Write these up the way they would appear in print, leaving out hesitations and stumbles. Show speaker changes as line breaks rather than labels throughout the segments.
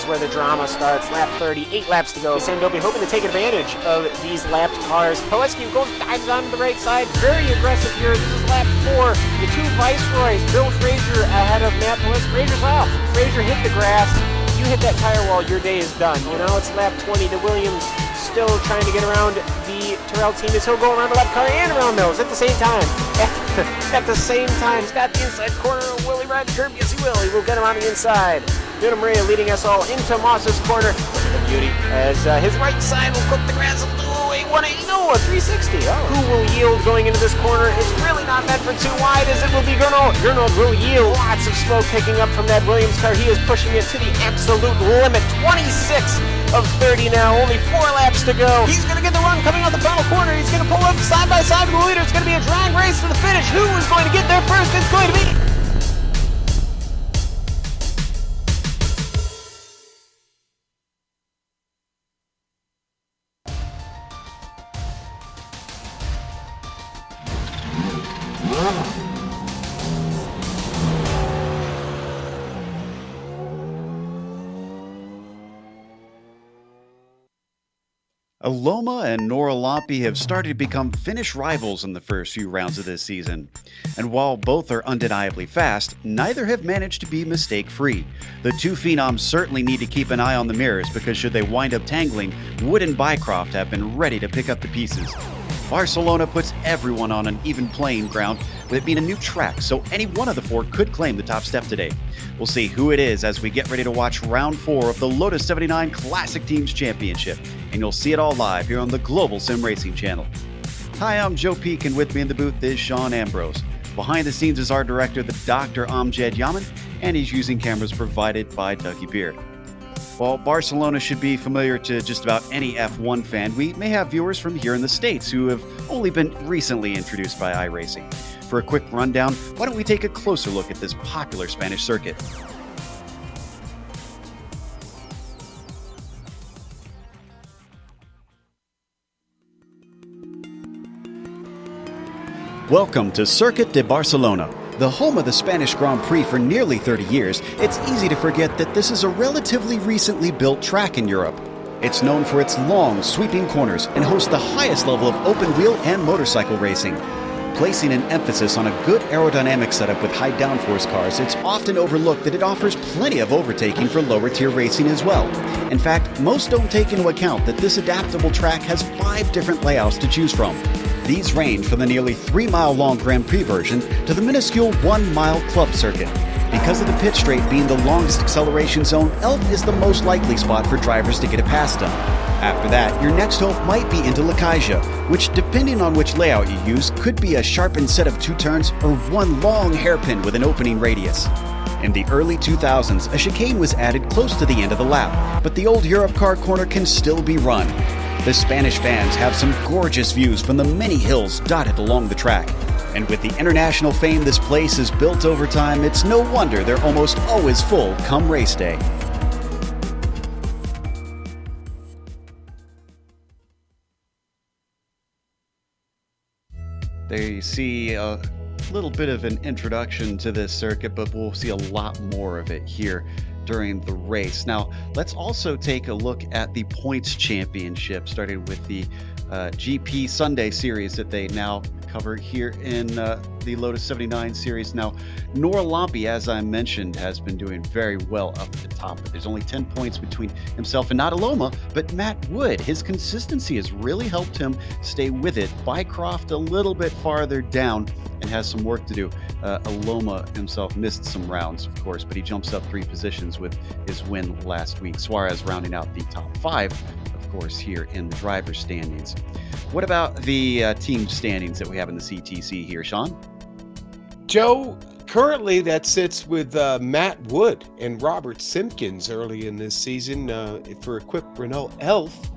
where the drama starts. Lap 30, 8 laps to go. Sandobi hoping to take advantage of these lapped cars. Poleski dives on the right side, very aggressive here. This is lap 4. The two Viceroys, Bill Frazier ahead of Matt Poleski. Frazier's off. Frazier hit the grass. You hit that tire wall, your day is done. Well, now it's lap 20. The Williams still trying to get around the Terrell team as he'll go around the left car and around those at the same time. At the same time, he's got the inside corner. Will he ride the curb? Yes, he will. He will get him on the inside. Vita Maria leading us all into Moss's corner. Look at the beauty as his right side will cook the grass. Oh, a 180, no, a 360. Oh. Who will yield going into this corner? It's really not meant for too wide as it will be Gernald. Gernald will yield. Lots of smoke picking up from that Williams car. He is pushing it to the absolute limit. 26 of 30 now. Only 4 laps to go. He's going to get the run coming out the final corner. He's going to pull up side by side with the leader. It's going to be a drag race to the finish. Who is going to get there first? It's going to be...
Aloma and Nora Lompe have started to become finish rivals in the first few rounds of this season. And while both are undeniably fast, neither have managed to be mistake-free. The two phenoms certainly need to keep an eye on the mirrors because should they wind up tangling, Wood and Bycroft have been ready to pick up the pieces. Barcelona puts everyone on an even playing ground, with it being a new track, so any one of the four could claim the top step today. We'll see who it is as we get ready to watch round 4 of the Lotus 79 Classic Teams Championship, and you'll see it all live here on the Global SimRacing Channel. Hi, I'm Joe Peak, and with me in the booth is Sean Ambrose. Behind the scenes is our director, the Dr. Amjad Yaman, and he's using cameras provided by Dougie Beard. While Barcelona should be familiar to just about any F1 fan, we may have viewers from here in the States who have only been recently introduced by iRacing. For a quick rundown, why don't we take a closer look at this popular Spanish circuit? Welcome to Circuit de Barcelona. The home of the Spanish Grand Prix for nearly 30 years, it's easy to forget that this is a relatively recently built track in Europe. It's known for its long, sweeping corners and hosts the highest level of open-wheel and motorcycle racing. Placing an emphasis on a good aerodynamic setup with high downforce cars, it's often overlooked that it offers plenty of overtaking for lower-tier racing as well. In fact, most don't take into account that this adaptable track has 5 different layouts to choose from. These range from the nearly 3-mile-long Grand Prix version to the minuscule 1-mile club circuit. Because of the pit straight being the longest acceleration zone, Elf is the most likely spot for drivers to get it past them. After that, your next hope might be into La Caixa, which, depending on which layout you use, could be a sharpened set of 2 turns or one long hairpin with an opening radius. In the early 2000s, a chicane was added close to the end of the lap, but the old Europe car corner can still be run. The Spanish fans have some gorgeous views from the many hills dotted along the track. And with the international fame this place has built over time, it's no wonder they're almost always full come race day. There you see a little bit of an introduction to this circuit, but we'll see a lot more of it here during the race. Now, let's also take a look at the points championship, starting with the GP Sunday series that they now cover here in the Lotus 79 series. Now, Nora Lompe, as I mentioned, has been doing very well up at the top, but there's only 10 points between himself and not Aloma, but Matt Wood. His consistency has really helped him stay with it. Bycroft a little bit farther down and has some work to do. Aloma himself missed some rounds, of course, but he jumps up 3 positions with his win last week. Suarez rounding out the top 5, of course, here in the driver's standings. What about the team standings that we have in the CTC here, Sean?
Joe, currently that sits with Matt Wood and Robert Simpkins early in this season. For equipped Renault Elf,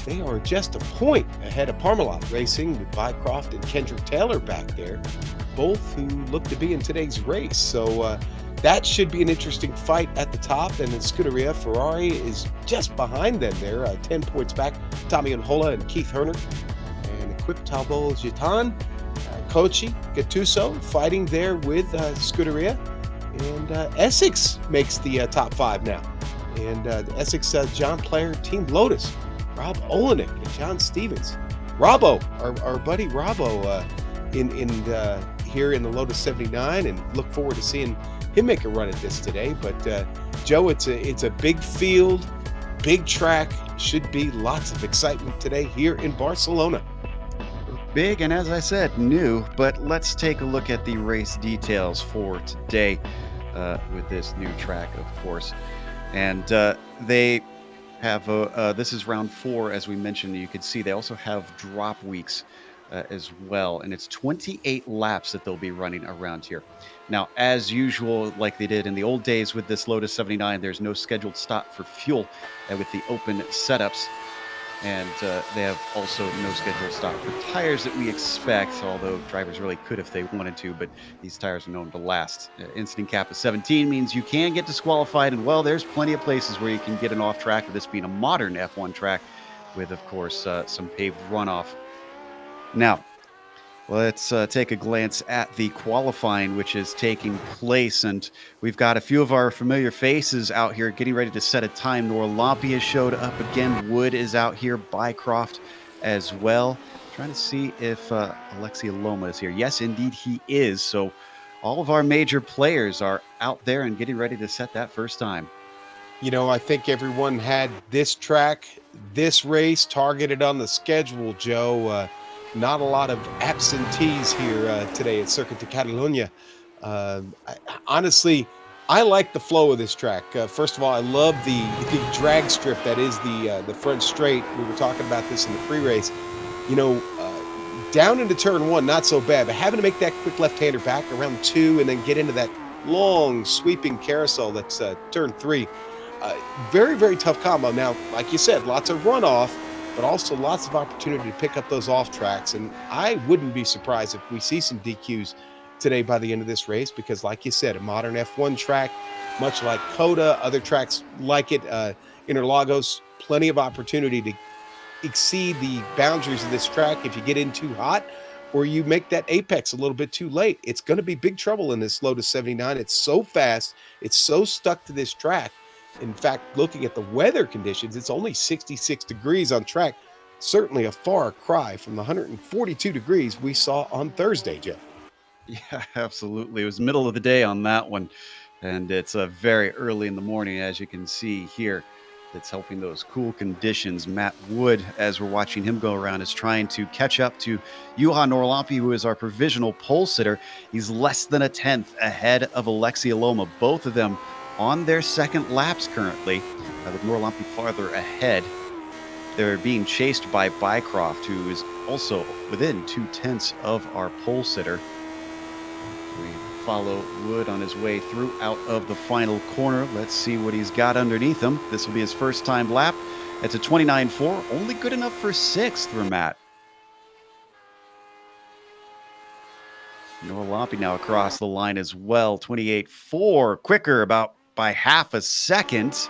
they are just a point ahead of Parmalat Racing with Bycroft and Kendrick Taylor back there, both who look to be in today's race. So that should be an interesting fight at the top. And then Scuderia Ferrari is just behind them there, 10 points back. Tommy Anhola and Keith Herner. And equipped Talbot Gitan, Kochi, Gattuso fighting there with Scuderia. And Essex makes the top 5 now. and the Essex John Player Team Lotus, Rob Olenek and John Stevens. Robbo, our buddy Robbo, here in the Lotus 79, and look forward to seeing him make a run at this today. But Joe, it's a big field, big track. Should be lots of excitement today here in Barcelona.
Big, and as I said, new, but let's take a look at the race details for today with this new track, of course. And they have, this is round 4, as we mentioned. You can see they also have drop weeks as well, and it's 28 laps that they'll be running around here. Now, as usual, like they did in the old days with this Lotus 79, there's no scheduled stop for fuel with the open setups. And they have also no scheduled stop for tires that we expect, although drivers really could if they wanted to, but these tires are known to last. Incident cap of 17 means you can get disqualified, and well, there's plenty of places where you can get an off track, with this being a modern F1 track with, of course, some paved runoff. Now, let's take a glance at the qualifying, which is taking place, and we've got a few of our familiar faces out here getting ready to set a time. Nora Lompy has showed up again. Wood is out here. Bycroft as well. Trying to see if Alexia Loma is here. Yes, indeed he is. So all of our major players are out there and getting ready to set that first time.
You know, I think everyone had this track, this race targeted on the schedule, Joe. Not a lot of absentees here today at Circuit de Catalunya. Honestly, I like the flow of this track. First of all, I love the drag strip that is the front straight. We were talking about this in the pre-race. You know, down into turn 1, not so bad, but having to make that quick left-hander back around 2 and then get into that long sweeping carousel that's turn 3. Very, very tough combo. Now, like you said, lots of runoff, but also lots of opportunity to pick up those off tracks. And I wouldn't be surprised if we see some DQs today by the end of this race, because like you said, a modern F1 track, much like Coda, other tracks like it, Interlagos, plenty of opportunity to exceed the boundaries of this track if you get in too hot or you make that apex a little bit too late. It's going to be big trouble in this Lotus 79. It's so fast. It's so stuck to this track. In fact, looking at the weather conditions, it's only 66 degrees on track. Certainly a far cry from the 142 degrees we saw on Thursday, Jeff.
Yeah, absolutely. It was middle of the day on that one, and it's very early in the morning, as you can see here. That's helping those cool conditions. Matt Wood, as we're watching him go around, is trying to catch up to Juha Norlampi, who is our provisional pole sitter. He's less than a tenth ahead of Alexia Loma. Both of them on their second laps currently, with Norlampi farther ahead. They're being chased by Bycroft, who is also within 2/10 of our pole sitter. We follow Wood on his way through out of the final corner. Let's see what he's got underneath him. This will be his first time lap. It's a 29.4, only good enough for 6th for Matt. Norlampi now across the line as well. 28.4, quicker about by half a second.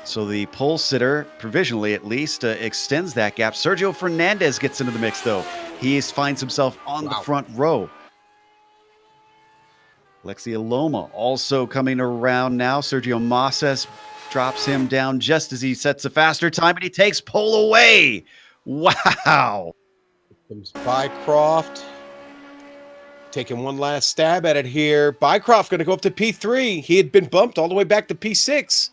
So the pole sitter, provisionally at least, extends that gap. Sergio Fernandez gets into the mix, though. He finds himself on the front row. Alexia Loma also coming around now. Sergio Massas drops him down just as he sets a faster time, and he takes pole away. Wow.
Comes Bycroft. Taking one last stab at it here. Bycroft going to go up to P3. He had been bumped all the way back to P6.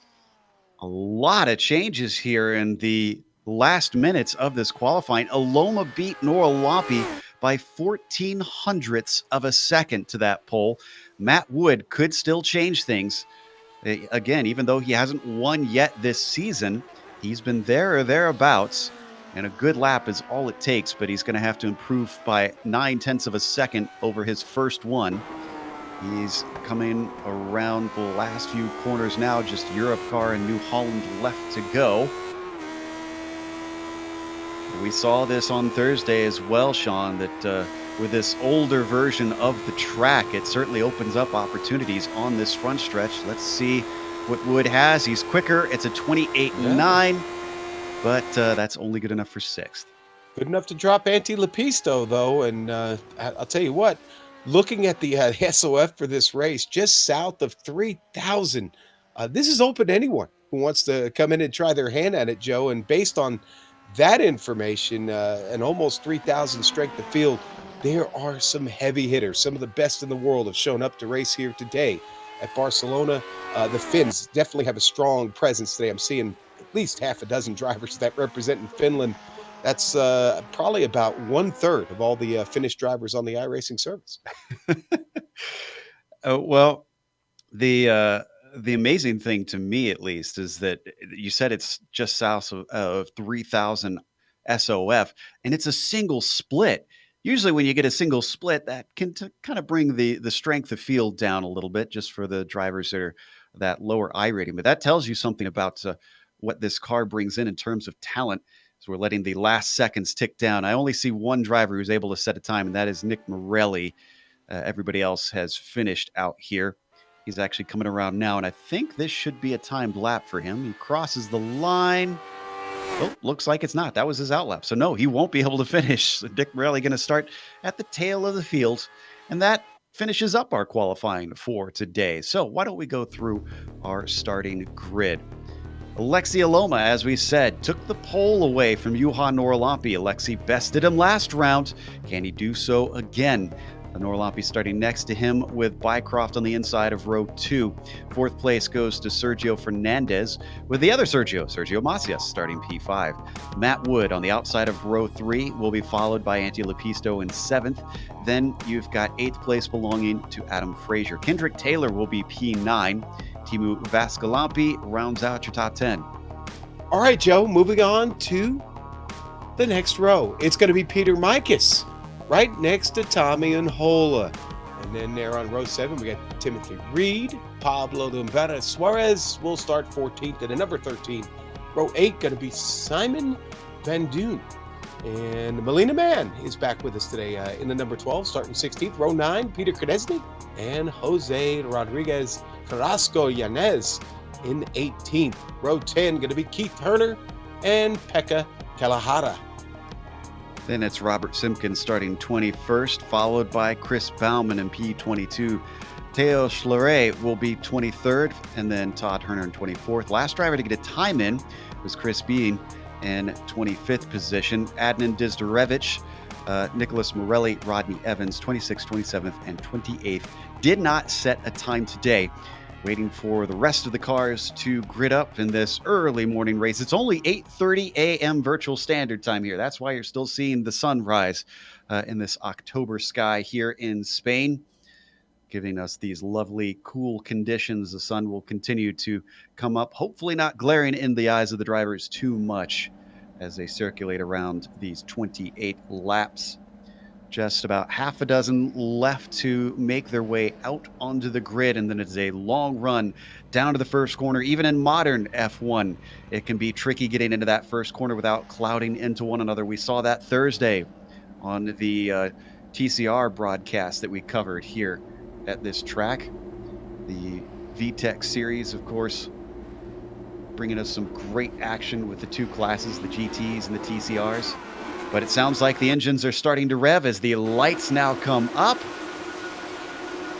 A lot of changes here in the last minutes of this qualifying. Aloma beat Norlampi by 14 hundredths of a second to that pole. Matt Wood could still change things. Again, even though he hasn't won yet this season, he's been there or thereabouts. And a good lap is all it takes, but he's going to have to improve by 9/10 of a second over his first one. He's coming around the last few corners now, just Europcar and New Holland left to go. We saw this on Thursday as well, Sean, that with this older version of the track, it certainly opens up opportunities on this front stretch. Let's see what Wood has. He's quicker. It's a 28.9. But that's only good enough for 6th.
Good enough to drop Antti Lepisto, though. And I'll tell you what, looking at the SOF for this race, just south of 3,000, this is open to anyone. who wants to come in and try their hand at it, Joe. And based on that information, and almost 3,000 strength of field, there are some heavy hitters. Some of the best in the world have shown up to race here today at Barcelona. The Finns definitely have a strong presence today. I'm seeing at least half a dozen drivers that represent Finland. That's probably about 1/3 of all the Finnish drivers on the iRacing service.
Well, the amazing thing to me, at least, is that you said it's just south of 3,000 SOF, and it's a single split. Usually, when you get a single split, that can kind of bring the strength of field down a little bit, just for the drivers that are that lower I rating. But that tells you something about what this car brings in terms of talent. So we're letting the last seconds tick down. I only see one driver who's able to set a time, and that is Nick Morelli. Everybody else has finished out here. He's actually coming around now, and I think this should be a timed lap for him. He crosses the line. Oh, looks like it's not. That was his outlap. So no, he won't be able to finish. So Dick Morelli going to start at the tail of the field, and that finishes up our qualifying for today. So why don't we go through our starting grid? Alexi Aloma, as we said, took the pole away from Juha Norlampi. Alexi bested him last round. Can he do so again? Norlampi starting next to him with Bycroft on the inside of row 2. Fourth place goes to Sergio Fernandez with the other Sergio Macias, starting P5. Matt Wood on the outside of row 3 will be followed by Antti Lepisto in 7th. Then you've got 8th place belonging to Adam Frazier. Kendrick Taylor will be P9. Timu Vaskalampi rounds out your top 10.
All right, Joe, moving on to the next row. It's going to be Peter Mikas, right next to Tommy and Hola. And then there on row 7, we got Timothy Reed, Pablo Dumbera Suarez will start 14th. And at number 13, row 8, going to be Simon Van Doon. And Melina Mann is back with us today in the number 12, starting 16th. Row 9, Peter Kresny and Jose Rodriguez Carrasco Yanez in 18th. Row 10, going to be Keith Turner and Pekka Kalahara.
Then it's Robert Simpkins starting 21st, followed by Chris Bauman in P22. Theo Schleret will be 23rd, and then Todd Herner in 24th. Last driver to get a time in was Chris Bean in 25th position. Adnan Dizdarevich, Nicholas Morelli, Rodney Evans, 26th, 27th, and 28th. Did not set a time today. Waiting for the rest of the cars to grid up in this early morning race. It's only 8:30 a.m. virtual standard time here. That's why you're still seeing the sunrise in this October sky here in Spain, giving us these lovely, cool conditions. The sun will continue to come up, hopefully not glaring in the eyes of the drivers too much as they circulate around these 28 laps. Just about half a dozen left to make their way out onto the grid, and then it's a long run down to the first corner. Even in modern F1, it can be tricky getting into that first corner without clouding into one another. We saw that Thursday on the TCR broadcast that we covered here at this track. The VTEC series, of course, bringing us some great action with the two classes, the GTs and the TCRs. But it sounds like the engines are starting to rev as the lights now come up.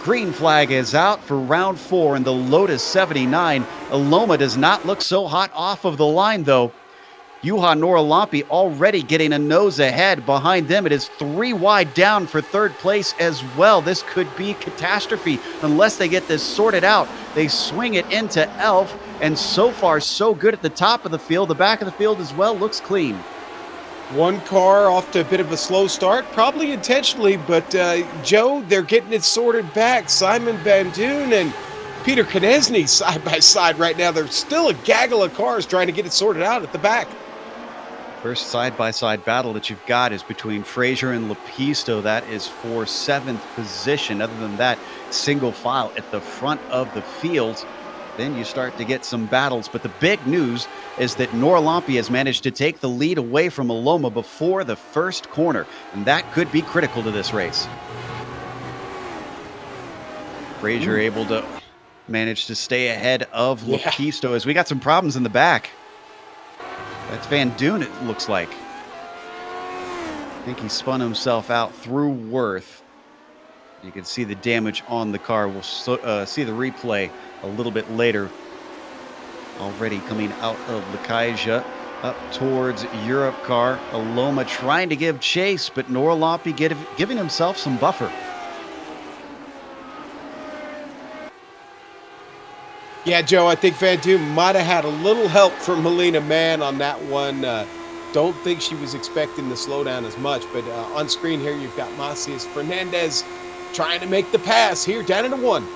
Green flag is out for round 4 in the Lotus 79. Aloma does not look so hot off of the line, though. Juha Norlampi already getting a nose ahead. Behind them, it is 3 wide down for third place as well. This could be catastrophe unless they get this sorted out. They swing it into Elf, and so far, so good at the top of the field. The back of the field as well looks clean.
One car off to a bit of a slow start, probably intentionally, but Joe, they're getting it sorted back. Simon Van Doon and Peter Kresny side by side right now. There's still a gaggle of cars trying to get it sorted out at the back.
First side-by-side battle that you've got is between Frazier and Lepisto. That is for 7th position. Other than that, single file at the front of the field. Then you start to get some battles. But the big news is that Norlampi has managed to take the lead away from Aloma before the first corner, and that could be critical to this race. Frazier able to manage to stay ahead of Lepisto as we got some problems in the back. That's Van Doon, it looks like. I think he spun himself out through Worth. You can see the damage on the car. We'll see the replay a little bit later. already coming out of Lokaja up towards Europe car. Aloma trying to give chase, but Norloppy giving himself some buffer.
Yeah, Joe, I think Van Doom might have had a little help from Melina Mann on that one. Don't think she was expecting the slowdown as much, but on screen here you've got Macias Fernandez trying to make the pass here down into one.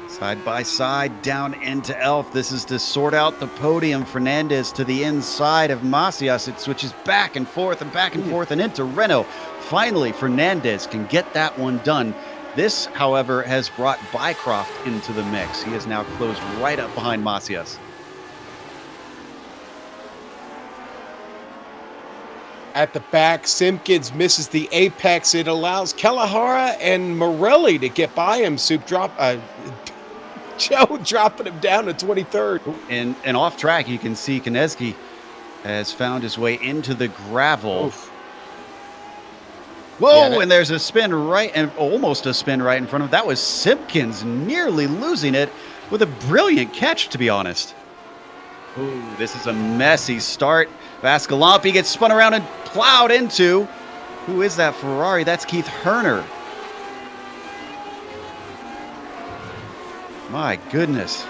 Side by side down into Elf. This is to sort out the podium. Fernandez to the inside of Macias. It switches back and forth and into Renault. Finally, Fernandez can get that one done. This, however, has brought Bycroft into the mix. He is now closed right up behind Macias.
At the back, Simpkins misses the apex. It allows Kalahara and Morelli to get by him. Joe dropping him down to 23rd.
And off track, you can see Konecki has found his way into the gravel.
Oof.
Whoa, yeah, and there's a spin right, and almost a spin right in front of him. That was Simpkins nearly losing it with a brilliant catch, to be honest. Ooh, this is a messy start. Vascalampi gets spun around and plowed into. Who is that Ferrari? That's Keith Herner. My goodness.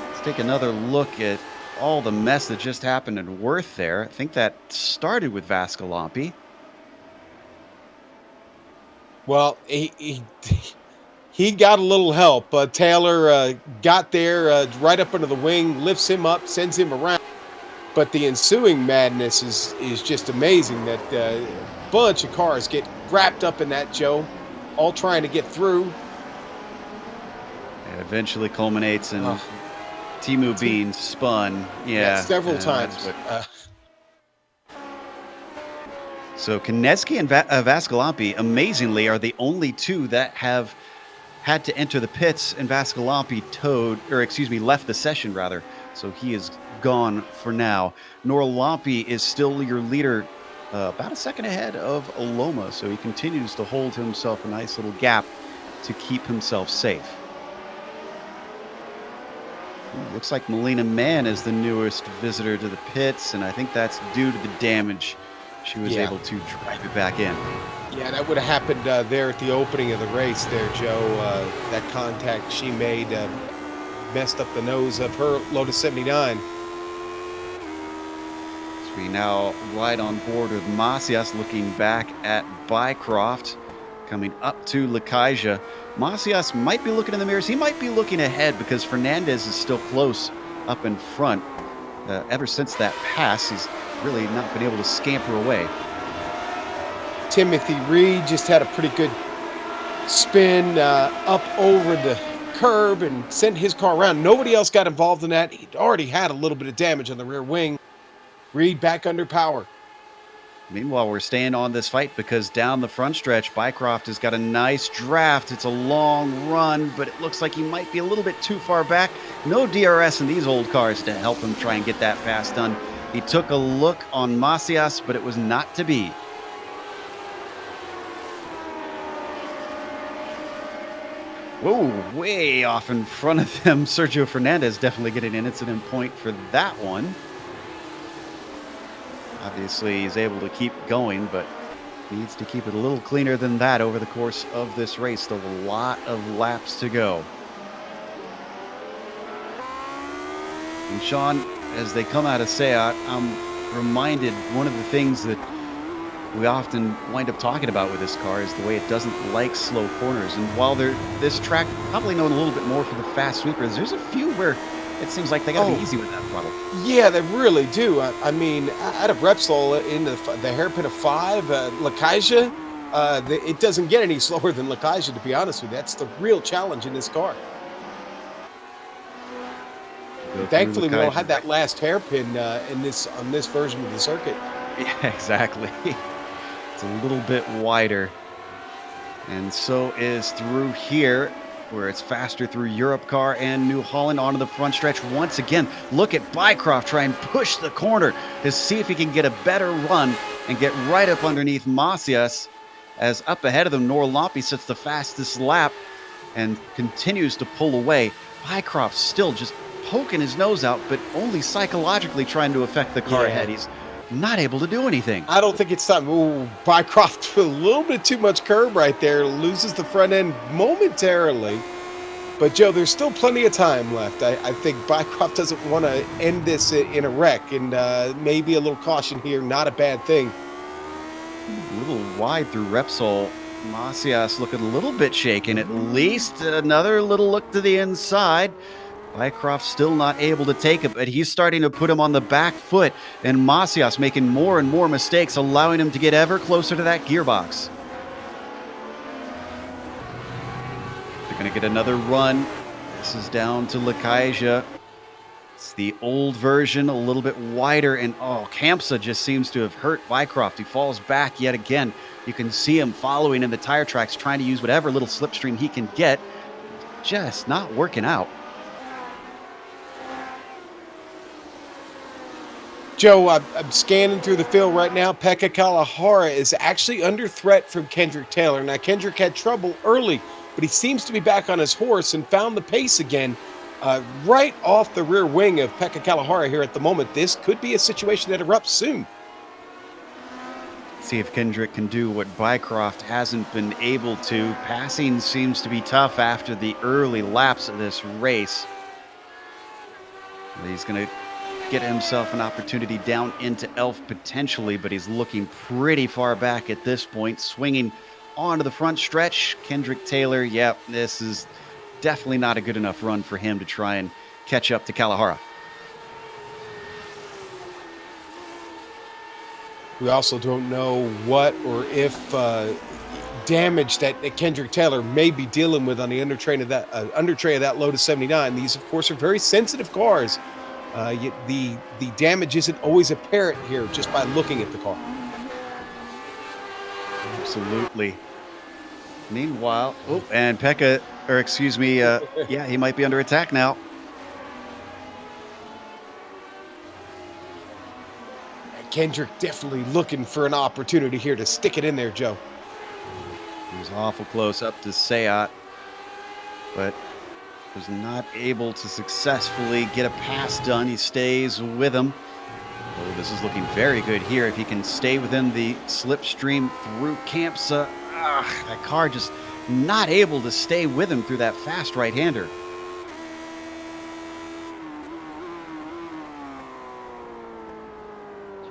Let's take another look at all the mess that just happened in Worth there. I think that started with Vascalampi.
Well, he got a little help. Taylor got there right up under the wing, lifts him up, sends him around. But the ensuing madness is just amazing that a bunch of cars get wrapped up in that, Joe, all trying to get through.
It eventually culminates in Timu being spun. Yeah,
several times.
So Konecki and Vascalampi, amazingly, are the only two that have had to enter the pits, and Vascalampi left the session rather. So he is gone for now. Norloppy is still your leader, about a second ahead of Aloma. So he continues to hold himself a nice little gap to keep himself safe. Looks like Melina Mann is the newest visitor to the pits, and I think that's due to the damage. She was able to drive it back in.
Yeah, that would have happened there at the opening of the race there, Joe. That contact she made messed up the nose of her Lotus 79.
So we now ride on board with Macias looking back at Bycroft, coming up to Lokaja. Macias might be looking in the mirrors. He might be looking ahead because Fernandez is still close up in front. Ever since that pass, he's really not been able to scamper away.
Timothy Reed just had a pretty good spin up over the curb and sent his car around. Nobody else got involved in that. He'd already had a little bit of damage on the rear wing. Reed back under power.
Meanwhile, we're staying on this fight because down the front stretch, Bycroft has got a nice draft. It's a long run, but it looks like he might be a little bit too far back. No DRS in these old cars to help him try and get that pass done. He took a look on Macias, but it was not to be. Whoa, way off in front of him. Sergio Fernandez definitely getting an incident point for that one. Obviously, he's able to keep going, but needs to keep it a little cleaner than that over the course of this race. Still a lot of laps to go. And Sean, as they come out of Seat, I'm reminded one of the things that we often wind up talking about with this car is the way it doesn't like slow corners. And while this track probably known a little bit more for the fast sweepers, there's a few where it seems like they got to be easy with that throttle.
Yeah, they really do. I mean, out of Repsol into the hairpin of 5, Lokaja, it doesn't get any slower than Lokaja, to be honest with you. That's the real challenge in this car. Thankfully, we don't have that last hairpin on this version of the circuit.
Yeah, exactly. It's a little bit wider. And so is through here, where it's faster through Europe car and New Holland onto the front stretch once again. Look at Bycroft try and push the corner to see if he can get a better run and get right up underneath Macias, as up ahead of them, Norloppy sets the fastest lap and continues to pull away. Bycroft's still just poking his nose out, but only psychologically trying to affect the car ahead. He's not able to do anything.
I don't think it's time. Ooh, Bycroft a little bit too much curb right there. Loses the front end momentarily. But, Joe, there's still plenty of time left. I think Bycroft doesn't want to end this in a wreck, and maybe a little caution here, not a bad thing.
A little wide through Repsol. Macias looking a little bit shaken. At least another little look to the inside. Bycroft still not able to take it, but he's starting to put him on the back foot, and Macias making more and more mistakes, allowing him to get ever closer to that gearbox. They're going to get another run. This is down to Lakaija. It's the old version, a little bit wider, and Kamsa just seems to have hurt Bycroft. He falls back yet again. You can see him following in the tire tracks, trying to use whatever little slipstream he can get. Just not working out.
Joe, I'm scanning through the field right now. Pekka Kalahara is actually under threat from Kendrick Taylor. Now, Kendrick had trouble early, but he seems to be back on his horse and found the pace again right off the rear wing of Pekka Kalahara here at the moment. This could be a situation that erupts soon.
See if Kendrick can do what Bycroft hasn't been able to. Passing seems to be tough after the early laps of this race. He's going to get himself an opportunity down into Elf potentially, but he's looking pretty far back at this point. Swinging onto the front stretch. Kendrick Taylor, this is definitely not a good enough run for him to try and catch up to Kalahara.
We also don't know what or if damage that Kendrick Taylor may be dealing with on the undertray of that Lotus 79. These, of course, are very sensitive cars. The damage isn't always apparent here just by looking at the car.
Absolutely. Meanwhile, and Pekka, he might be under attack now.
Kendrick definitely looking for an opportunity here to stick it in there, Joe.
He was awful close up to Seat, but was not able to successfully get a pass done. He stays with him. This is looking very good here. If he can stay within the slipstream through Kamsa, that car just not able to stay with him through that fast right-hander.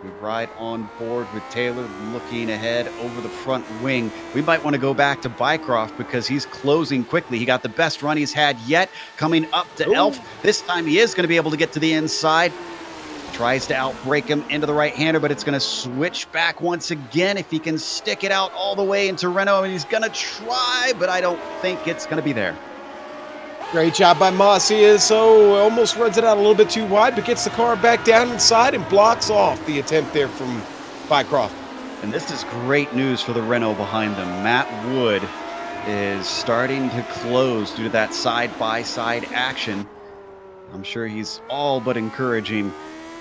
We ride on board with Taylor looking ahead over the front wing. We might want to go back to Bycroft because he's closing quickly. He got the best run he's had yet, coming up to Elf. This time he is going to be able to get to the inside. Tries to outbrake him into the right-hander, but it's going to switch back once again. If he can stick it out all the way into Renault, and he's going to try, but I don't think it's going to be there.
Great job by Macias. So almost runs it out a little bit too wide, but gets the car back down inside and blocks off the attempt there from Bycroft.
And this is great news for the Renault behind them. Matt Wood is starting to close due to that side-by-side action. I'm sure he's all but encouraging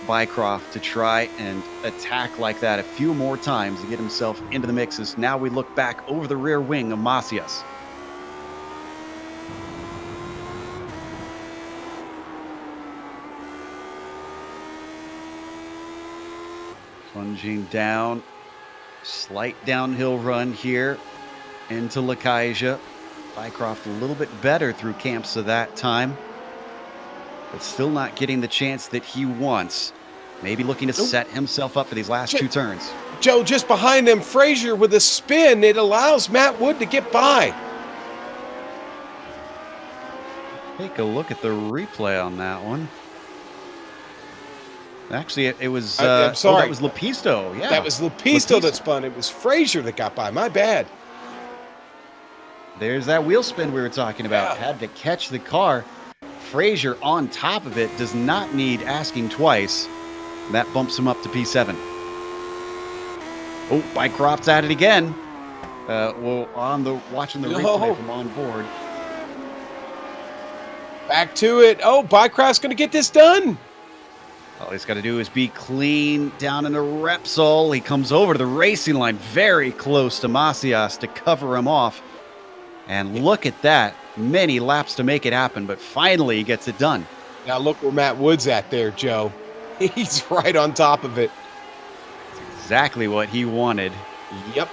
Bycroft to try and attack like that a few more times to get himself into the mixes. Now we look back over the rear wing of Macias. Plunging down, slight downhill run here into Lakaija. Bycroft a little bit better through Kamsa that time, but still not getting the chance that he wants. Maybe looking to set himself up for these last two turns.
Joe, just behind them, Frazier with a spin. It allows Matt Wood to get by.
Take a look at the replay on that one. Actually, it was.
I'm sorry.
That was Lepisto. Yeah,
that was Lepisto that spun. It was Frazier that got by. My bad.
There's that wheel spin we were talking about. Had to catch the car. Frazier on top of it does not need asking twice. That bumps him up to P7. Bycroft's at it again. Watching the replay from on board.
Back to it. Bycroft's going to get this done.
All he's got to do is be clean down into Repsol. He comes over to the racing line, very close to Macias to cover him off. And look at that. Many laps to make it happen, but finally he gets it done.
Now look where Matt Wood's at there, Joe. He's right on top of it.
Exactly what he wanted.
Yep.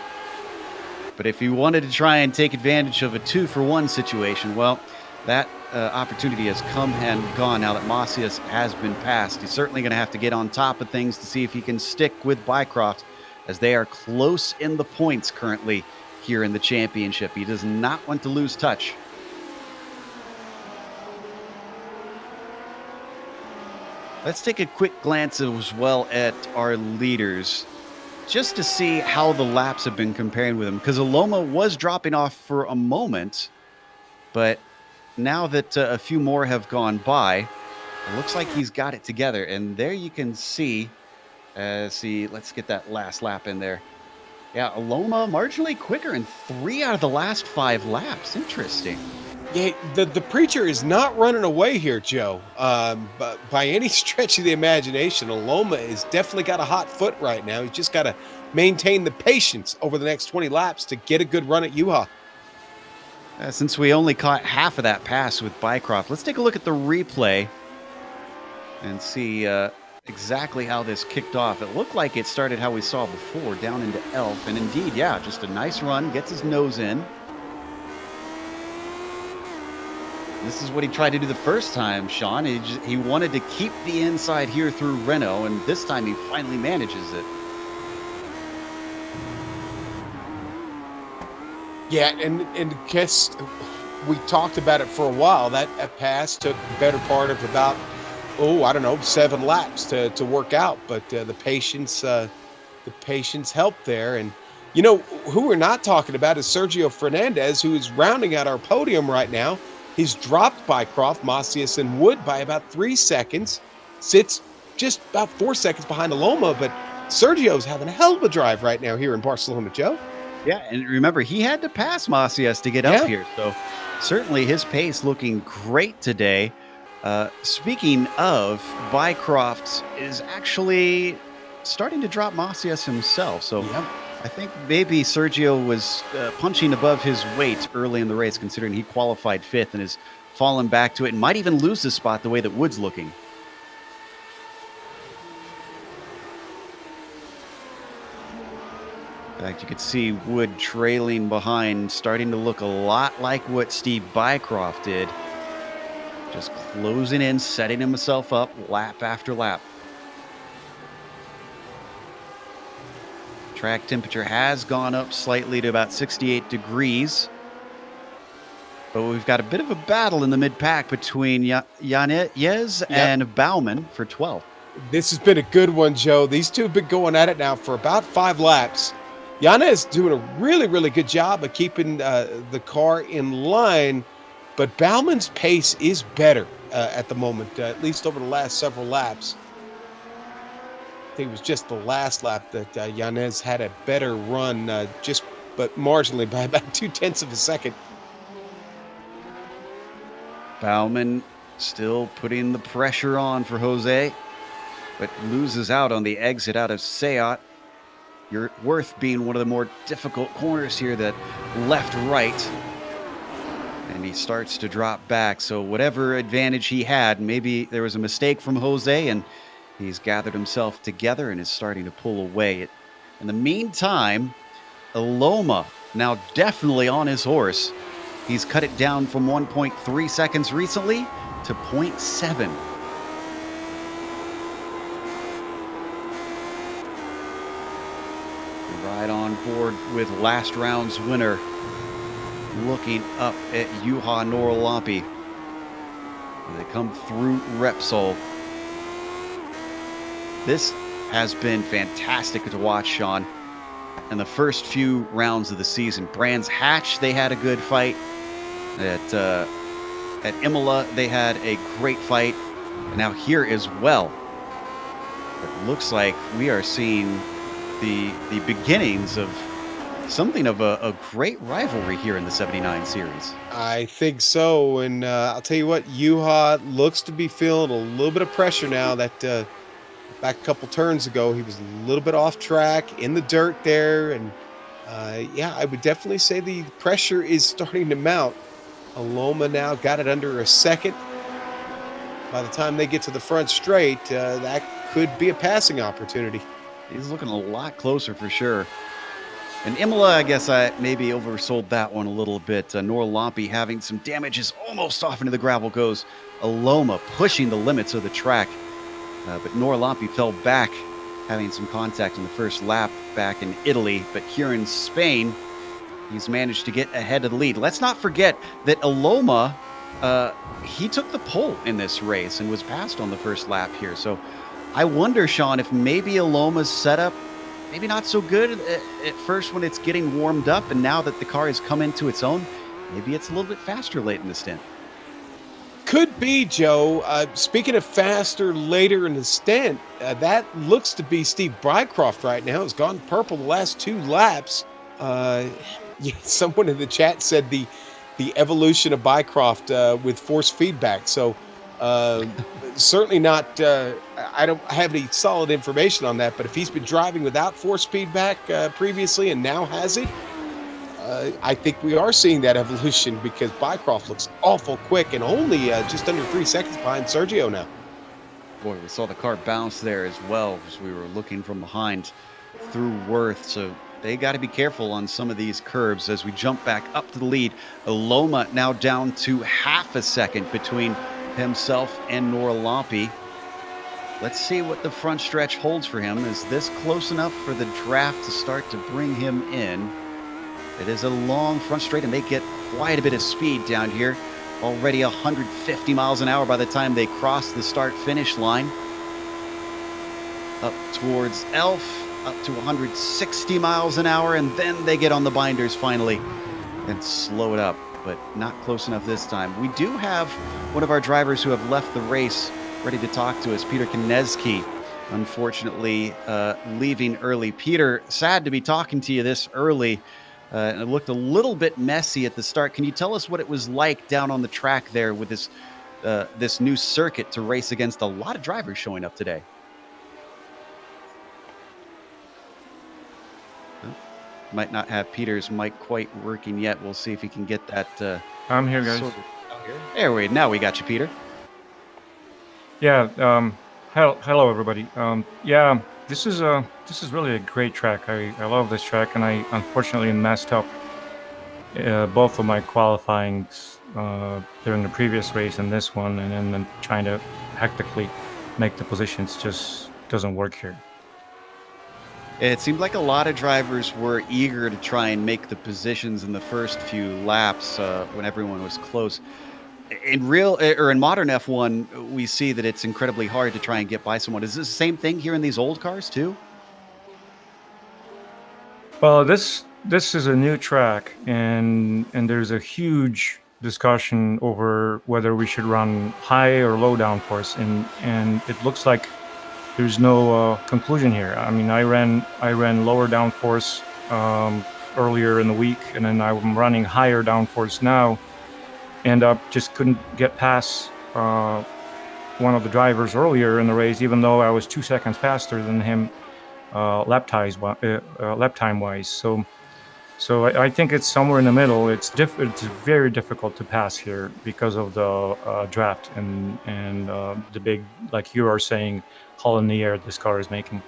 But if he wanted to try and take advantage of a 2-for-1 situation, well, that opportunity has come and gone now that Macias has been passed. He's certainly going to have to get on top of things to see if he can stick with Bycroft, as they are close in the points currently here in the championship. He does not want to lose touch. Let's take a quick glance as well at our leaders, just to see how the laps have been comparing with him, because Aloma was dropping off for a moment, but now that a few more have gone by, it looks like he's got it together. And there you can see, let's get that last lap in there. Yeah, Aloma marginally quicker in 3 out of the last 5 laps. Interesting.
Yeah, the preacher is not running away here, Joe. But by any stretch of the imagination, Aloma has definitely got a hot foot right now. He's just got to maintain the patience over the next 20 laps to get a good run at Juha.
Since we only caught half of that pass with Bycroft, let's take a look at the replay and see exactly how this kicked off. It looked like it started how we saw before, down into Elf. And indeed, yeah, just a nice run, gets his nose in. This is what he tried to do the first time, Sean. He wanted to keep the inside here through Renault, and this time he finally manages it.
Yeah, and guess we talked about it for a while. That pass took the better part of about, 7 laps to work out. But the patience helped there. And you know who we're not talking about is Sergio Fernandez, who is rounding out our podium right now. He's dropped Bycroft, Macias, and Wood by about 3 seconds. Sits just about 4 seconds behind Aloma, but Sergio's having a hell of a drive right now here in Barcelona, Joe.
Yeah, and remember, he had to pass Macias to get up here, so certainly his pace looking great today. Speaking of, Bycroft is actually starting to drop Macias himself, so I think maybe Sergio was punching above his weight early in the race, considering he qualified 5th and has fallen back to it and might even lose his spot the way that Wood's looking. In fact, you could see Wood trailing behind, starting to look a lot like what Steve Bycroft did. Just closing in, setting himself up lap after lap. Track temperature has gone up slightly to about 68 degrees. But we've got a bit of a battle in the mid-pack between Yanez and Bauman for 12th.
This has been a good one, Joe. These two have been going at it now for about 5 laps. Yanez doing a really, really good job of keeping the car in line, but Bauman's pace is better at the moment, at least over the last several laps. I think it was just the last lap that Yanez had a better run, but marginally by about 0.2 of a second.
Bauman still putting the pressure on for Jose, but loses out on the exit out of Seat. Worth being one of the more difficult corners here, that left-right. And he starts to drop back. So whatever advantage he had, maybe there was a mistake from Jose, and he's gathered himself together and is starting to pull away. In the meantime, Aloma now definitely on his horse. He's cut it down from 1.3 seconds recently to 0.7. Right on board with last round's winner, looking up at Juha Norlampi. They come through Repsol. This has been fantastic to watch, Sean. In the first few rounds of the season, Brands Hatch, they had a good fight. At Imola, they had a great fight. And now here as well. It looks like we are seeing the beginnings of something of a great rivalry here in the 79 series.
I think so, and I'll tell you what, Juha looks to be feeling a little bit of pressure now. That back a couple turns ago, he was a little bit off track, in the dirt there, and Yeah, I would definitely say the pressure is starting to mount. Aloma now got it under a second. By the time they get to the front straight, that could be a passing opportunity.
He's looking a lot closer for sure. And Imola, I guess I maybe oversold that one a little bit. Norlampi having some damages almost off into the gravel goes. Aloma pushing the limits of the track. But Norlampi fell back, having some contact in the first lap back in Italy. But here in Spain, he's managed to get ahead of the lead. Let's not forget that Aloma, he took the pole in this race and was passed on the first lap here. So I wonder, Sean, if maybe Aloma's setup, maybe not so good at first when it's getting warmed up, and now that the car has come into its own, maybe it's a little bit faster late in the stint.
Could be, Joe. Speaking of faster later in the stint, that looks to be Steve Brycroft right now. Has gone purple the last 2 laps. Yeah, someone in the chat said the evolution of Bycroft with force feedback. So certainly not. I don't have any solid information on that. But if he's been driving without force feedback previously and now has it, I think we are seeing that evolution because Bycroft looks awful quick and only just under 3 seconds behind Sergio now.
Boy, we saw the car bounce there as well as we were looking from behind through Worth. So they got to be careful on some of these curbs as we jump back up to the lead. Aloma now down to half a second between himself and Norlampi. Let's see what the front stretch holds for him. Is this close enough for the draft to start to bring him in? It is a long front straight, and they get quite a bit of speed down here. Already 150 miles an hour by the time they cross the start-finish line. Up towards Elf, up to 160 miles an hour, and then they get on the binders finally and slow it up, but not close enough this time. We do have one of our drivers who have left the race ready to talk to us, Peter Konecki, unfortunately leaving early. Peter, sad to be talking to you this early. And it looked a little bit messy at the start. Can you tell us what it was like down on the track there with this new circuit to race against a lot of drivers showing up today? Might not have Peter's mic quite working yet. We'll see if he can get that.
I'm here, guys.
Now we got you, Peter.
Yeah. Hello, everybody. Yeah. This is really a great track. I love this track, and I unfortunately messed up both of my qualifyings during the previous race and this one, and then trying to hectically make the positions just doesn't work here.
It seemed like a lot of drivers were eager to try and make the positions in the first few laps when everyone was close. In modern F1, we see that it's incredibly hard to try and get by someone. Is this the same thing here in these old cars too?
Well, this is a new track, and there's a huge discussion over whether we should run high or low downforce, and it looks like there's no conclusion here. I mean, I ran lower downforce earlier in the week, and then I'm running higher downforce now. And just couldn't get past one of the drivers earlier in the race, even though I was 2 seconds faster than him lap time wise. So I think it's somewhere in the middle. It's very difficult to pass here because of the draft and the big, like you are saying, hole in the air this car is making.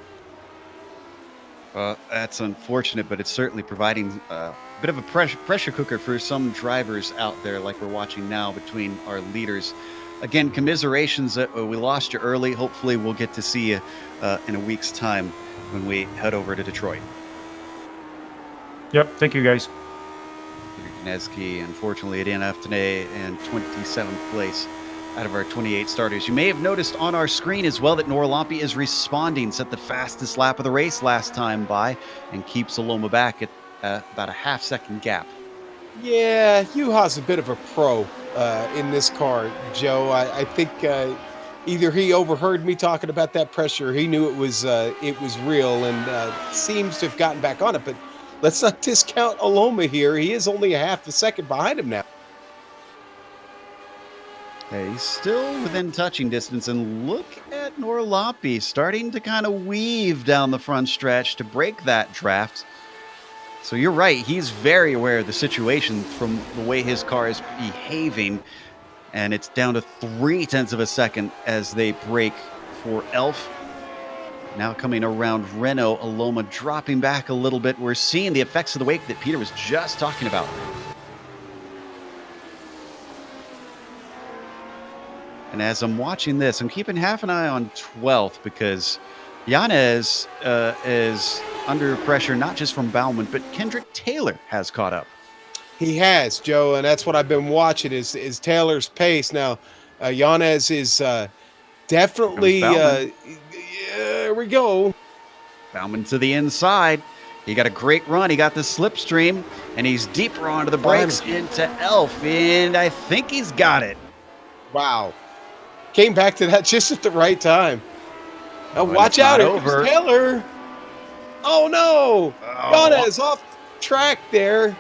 That's unfortunate, but it's certainly providing a bit of a pressure cooker for some drivers out there like we're watching now between our leaders. Again, commiserations that we lost you early. Hopefully we'll get to see you in a week's time when we head over to Detroit.
Yep, thank you guys.
Peter Konecki, unfortunately, at DNF today in 27th place out of our 28 starters. You may have noticed on our screen as well that Norlampi is responding, set the fastest lap of the race last time by, and keeps Aloma back at about a half-second gap.
Yeah, Juha's a bit of a pro in this car, Joe. I think either he overheard me talking about that pressure, he knew it was real, and seems to have gotten back on it. But let's not discount Aloma here. He is only a half a second behind him now.
Hey, he's still within touching distance, and look at Norlampi starting to kind of weave down the front stretch to break that draft. So you're right. He's very aware of the situation from the way his car is behaving. And it's down to 0.3 of a second as they break for Elf. Now coming around Renault, Aloma dropping back a little bit. We're seeing the effects of the wake that Peter was just talking about. And as I'm watching this, I'm keeping half an eye on 12th because Yanez is under pressure, not just from Bauman, but Kendrick Taylor has caught up.
He has, Joe, and that's what I've been watching is Taylor's pace. Now, Yanez is definitely, there we go.
Bauman to the inside. He got a great run. He got the slipstream, and he's deeper onto the brakes into Elf, and I think he's got it.
Wow. Came back to that just at the right time. Now, watch out, over Taylor. Oh, no. Yanez off track there.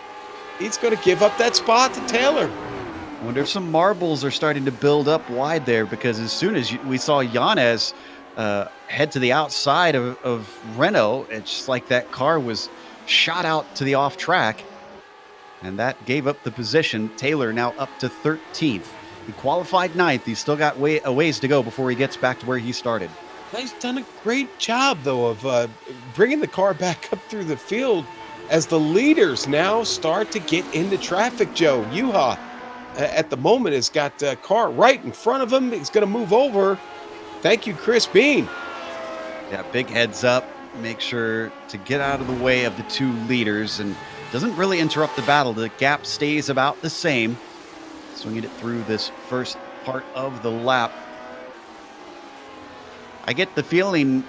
He's going to give up that spot to Taylor.
I wonder if some marbles are starting to build up wide there, because as soon as we saw Yanez head to the outside of Renault, it's just like that car was shot out to the off track, and that gave up the position. Taylor now up to 13th. He qualified 9th. He's still got a ways to go before he gets back to where he started.
He's done a great job, though, of bringing the car back up through the field as the leaders now start to get into traffic, Joe. Yuha, at the moment, has got a car right in front of him. He's going to move over. Thank you, Chris Bean.
Yeah, big heads up. Make sure to get out of the way of the two leaders and doesn't really interrupt the battle. The gap stays about the same. Swinging it through this first part of the lap. I get the feeling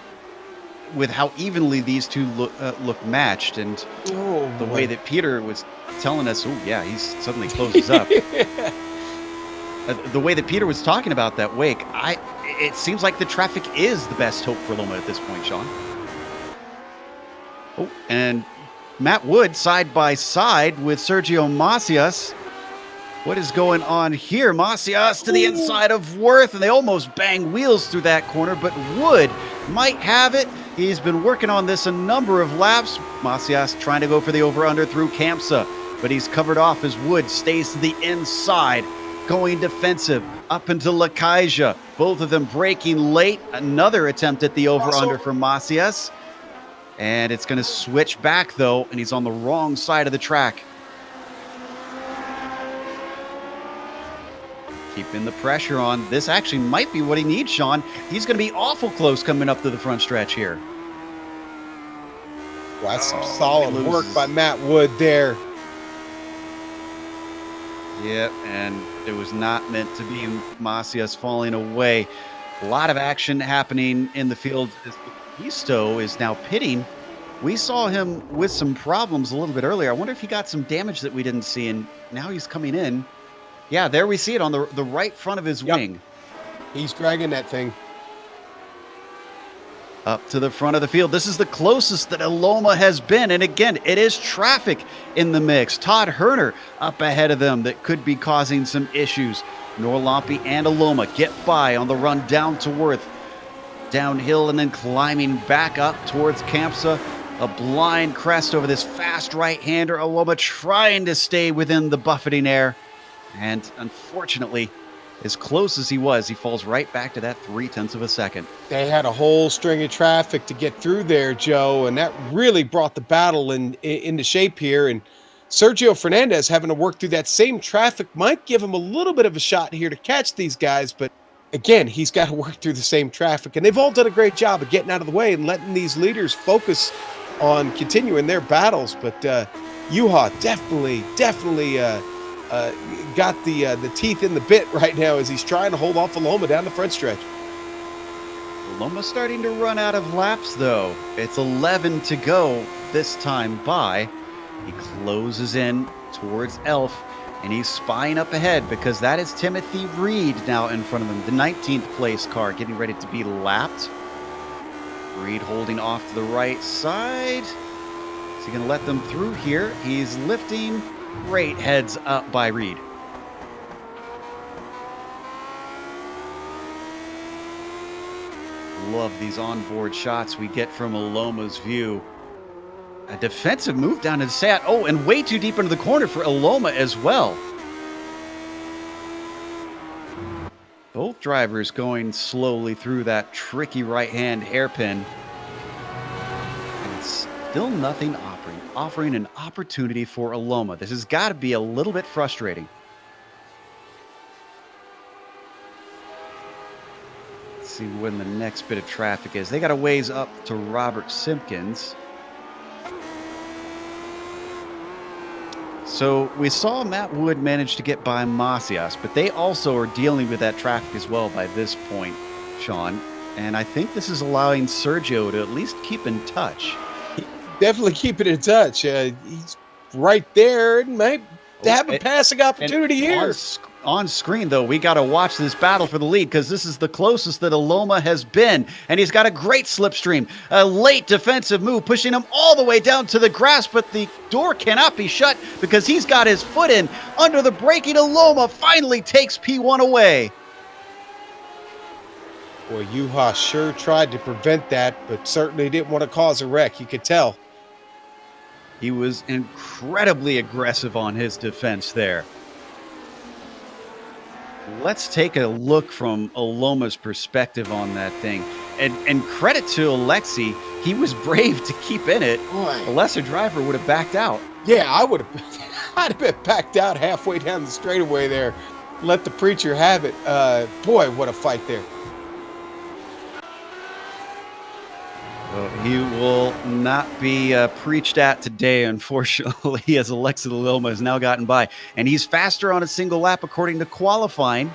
with how evenly these two look matched, and the way that Peter was telling us, oh yeah, he's suddenly closes up. The way that Peter was talking about that wake, it seems like the traffic is the best hope for Loma at this point, Sean. Oh, and Matt Wood side by side with Sergio Macias. What is going on here? Macias to the inside of Worth, and they almost bang wheels through that corner, but Wood might have it. He's been working on this a number of laps. Macias trying to go for the over-under through Campsa, but he's covered off as Wood stays to the inside, going defensive up into Lakaija. Both of them braking late. Another attempt at the over-under from Macias. And it's going to switch back, though, and he's on the wrong side of the track. Keeping the pressure on. This actually might be what he needs, Sean. He's going to be awful close coming up to the front stretch here.
Well, that's some solid work by Matt Wood there.
Yep, and it was not meant to be. Macias falling away. A lot of action happening in the field. Isto is now pitting. We saw him with some problems a little bit earlier. I wonder if he got some damage that we didn't see, and now he's coming in. Yeah, there we see it on the right front of his wing.
He's dragging that thing.
Up to the front of the field. This is the closest that Aloma has been. And again, it is traffic in the mix. Todd Herner up ahead of them that could be causing some issues. Norlampi and Aloma get by on the run down to Worth. Downhill and then climbing back up towards Campsa. A blind crest over this fast right-hander. Aloma trying to stay within the buffeting air. And unfortunately, as close as he was, he falls right back to that 0.3 of a second.
They had a whole string of traffic to get through there, Joe, and that really brought the battle into shape here. And Sergio Fernandez having to work through that same traffic might give him a little bit of a shot here to catch these guys. But again, he's got to work through the same traffic. And they've all done a great job of getting out of the way and letting these leaders focus on continuing their battles. But Yuha definitely got the teeth in the bit right now as he's trying to hold off Aloma down the front stretch.
Aloma's starting to run out of laps, though. It's 11 to go this time by. He closes in towards Elf, and he's spying up ahead because that is Timothy Reed now in front of him, the 19th place car getting ready to be lapped. Reed holding off to the right side. Is he going to let them through here? He's lifting. Great heads up by Reed. Love these onboard shots we get from Aloma's view. A defensive move down to the Sat. Oh, and way too deep into the corner for Aloma as well. Both drivers going slowly through that tricky right-hand hairpin. And it's still nothing offering an opportunity for Aloma. This has got to be a little bit frustrating. Let's see when the next bit of traffic is. They got a ways up to Robert Simpkins. So we saw Matt Wood manage to get by Macias, but they also are dealing with that traffic as well by this point, Sean. And I think this is allowing Sergio to at least keep in touch.
Definitely keeping in touch. He's right there and might have a passing opportunity here.
On screen, though, we got to watch this battle for the lead because this is the closest that Aloma has been. And he's got a great slipstream. A late defensive move, pushing him all the way down to the grass, but the door cannot be shut because he's got his foot in. Under the braking, Aloma finally takes P1 away.
Boy, Juha sure tried to prevent that, but certainly didn't want to cause a wreck. You could tell.
He was incredibly aggressive on his defense there. Let's take a look from Aloma's perspective on that thing. And credit to Alexi, he was brave to keep in it.
Boy.
A lesser driver would have backed out.
Yeah, I'd have been backed out halfway down the straightaway there. Let the preacher have it. Boy, what a fight there.
Well, he will not be preached at today, unfortunately, as Alexi Aloma has now gotten by. And he's faster on a single lap according to qualifying.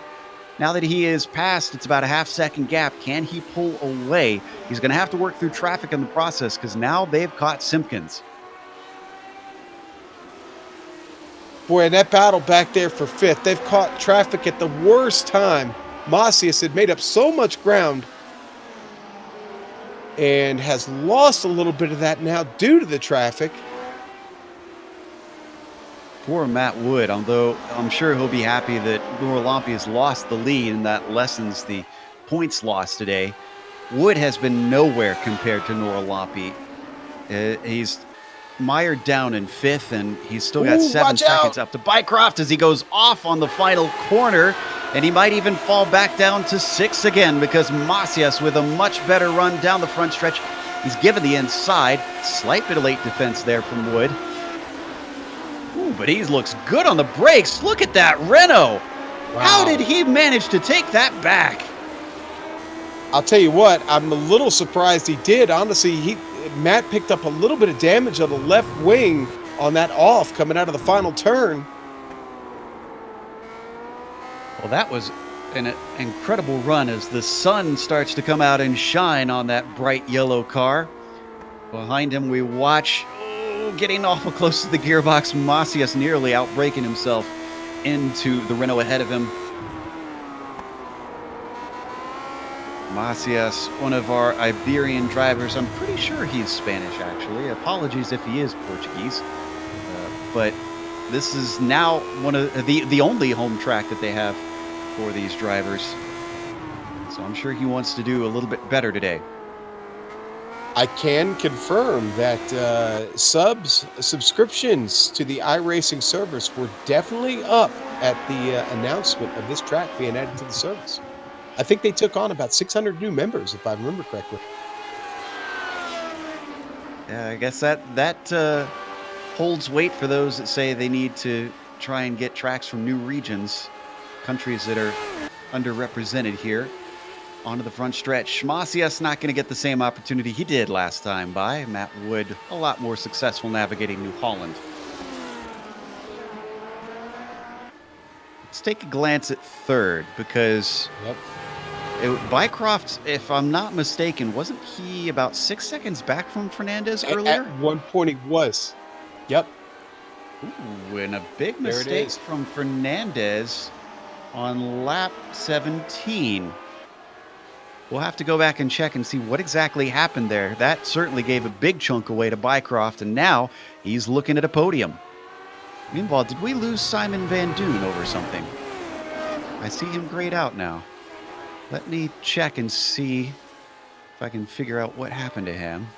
Now that he is past, it's about a half-second gap. Can he pull away? He's going to have to work through traffic in the process because now they've caught Simpkins.
Boy, and that battle back there for fifth, they've caught traffic at the worst time. Macias had made up so much ground and has lost a little bit of that now due to the traffic.
Poor Matt Wood, although I'm sure he'll be happy that Noralampi has lost the lead and that lessens the points lost today. Wood has been nowhere compared to Noralampi. He's mired down in fifth, and he's still got 7 seconds up to Bycroft as he goes off on the final corner. And he might even fall back down to 6 again because Macias with a much better run down the front stretch. He's given the inside. Slight bit of late defense there from Wood. Ooh, but he looks good on the brakes. Look at that Renault. Wow. How did he manage to take that back?
I'll tell you what, I'm a little surprised he did. Honestly, Matt picked up a little bit of damage on the left wing on that off coming out of the final turn.
Well, that was an incredible run as the sun starts to come out and shine on that bright yellow car. Behind him, we watch getting awful close to the gearbox. Macias nearly outbraking himself into the Renault ahead of him. Macias, one of our Iberian drivers. I'm pretty sure he's Spanish, actually. Apologies if he is Portuguese. But this is now one of the only home track that they have for these drivers. So I'm sure he wants to do a little bit better today.
I can confirm that subscriptions to the iRacing service were definitely up at the announcement of this track being added to the service. I think they took on about 600 new members, if I remember correctly.
Yeah, I guess that holds weight for those that say they need to try and get tracks from new regions, countries that are underrepresented here. Onto the front stretch. Macias not going to get the same opportunity he did last time by. Matt Wood a lot more successful navigating New Holland. Let's take a glance at third because Bycroft, if I'm not mistaken, wasn't he about 6 seconds back from Fernandez earlier?
At one point he was. Yep.
Ooh, and a big mistake from Fernandez on lap 17. We'll have to go back and check and see what exactly happened there. That certainly gave a big chunk away to Bycroft, and now he's looking at a podium. Meanwhile, did we lose Simon Van Doon over something? I see him grayed out now. Let me check and see if I can figure out what happened to him.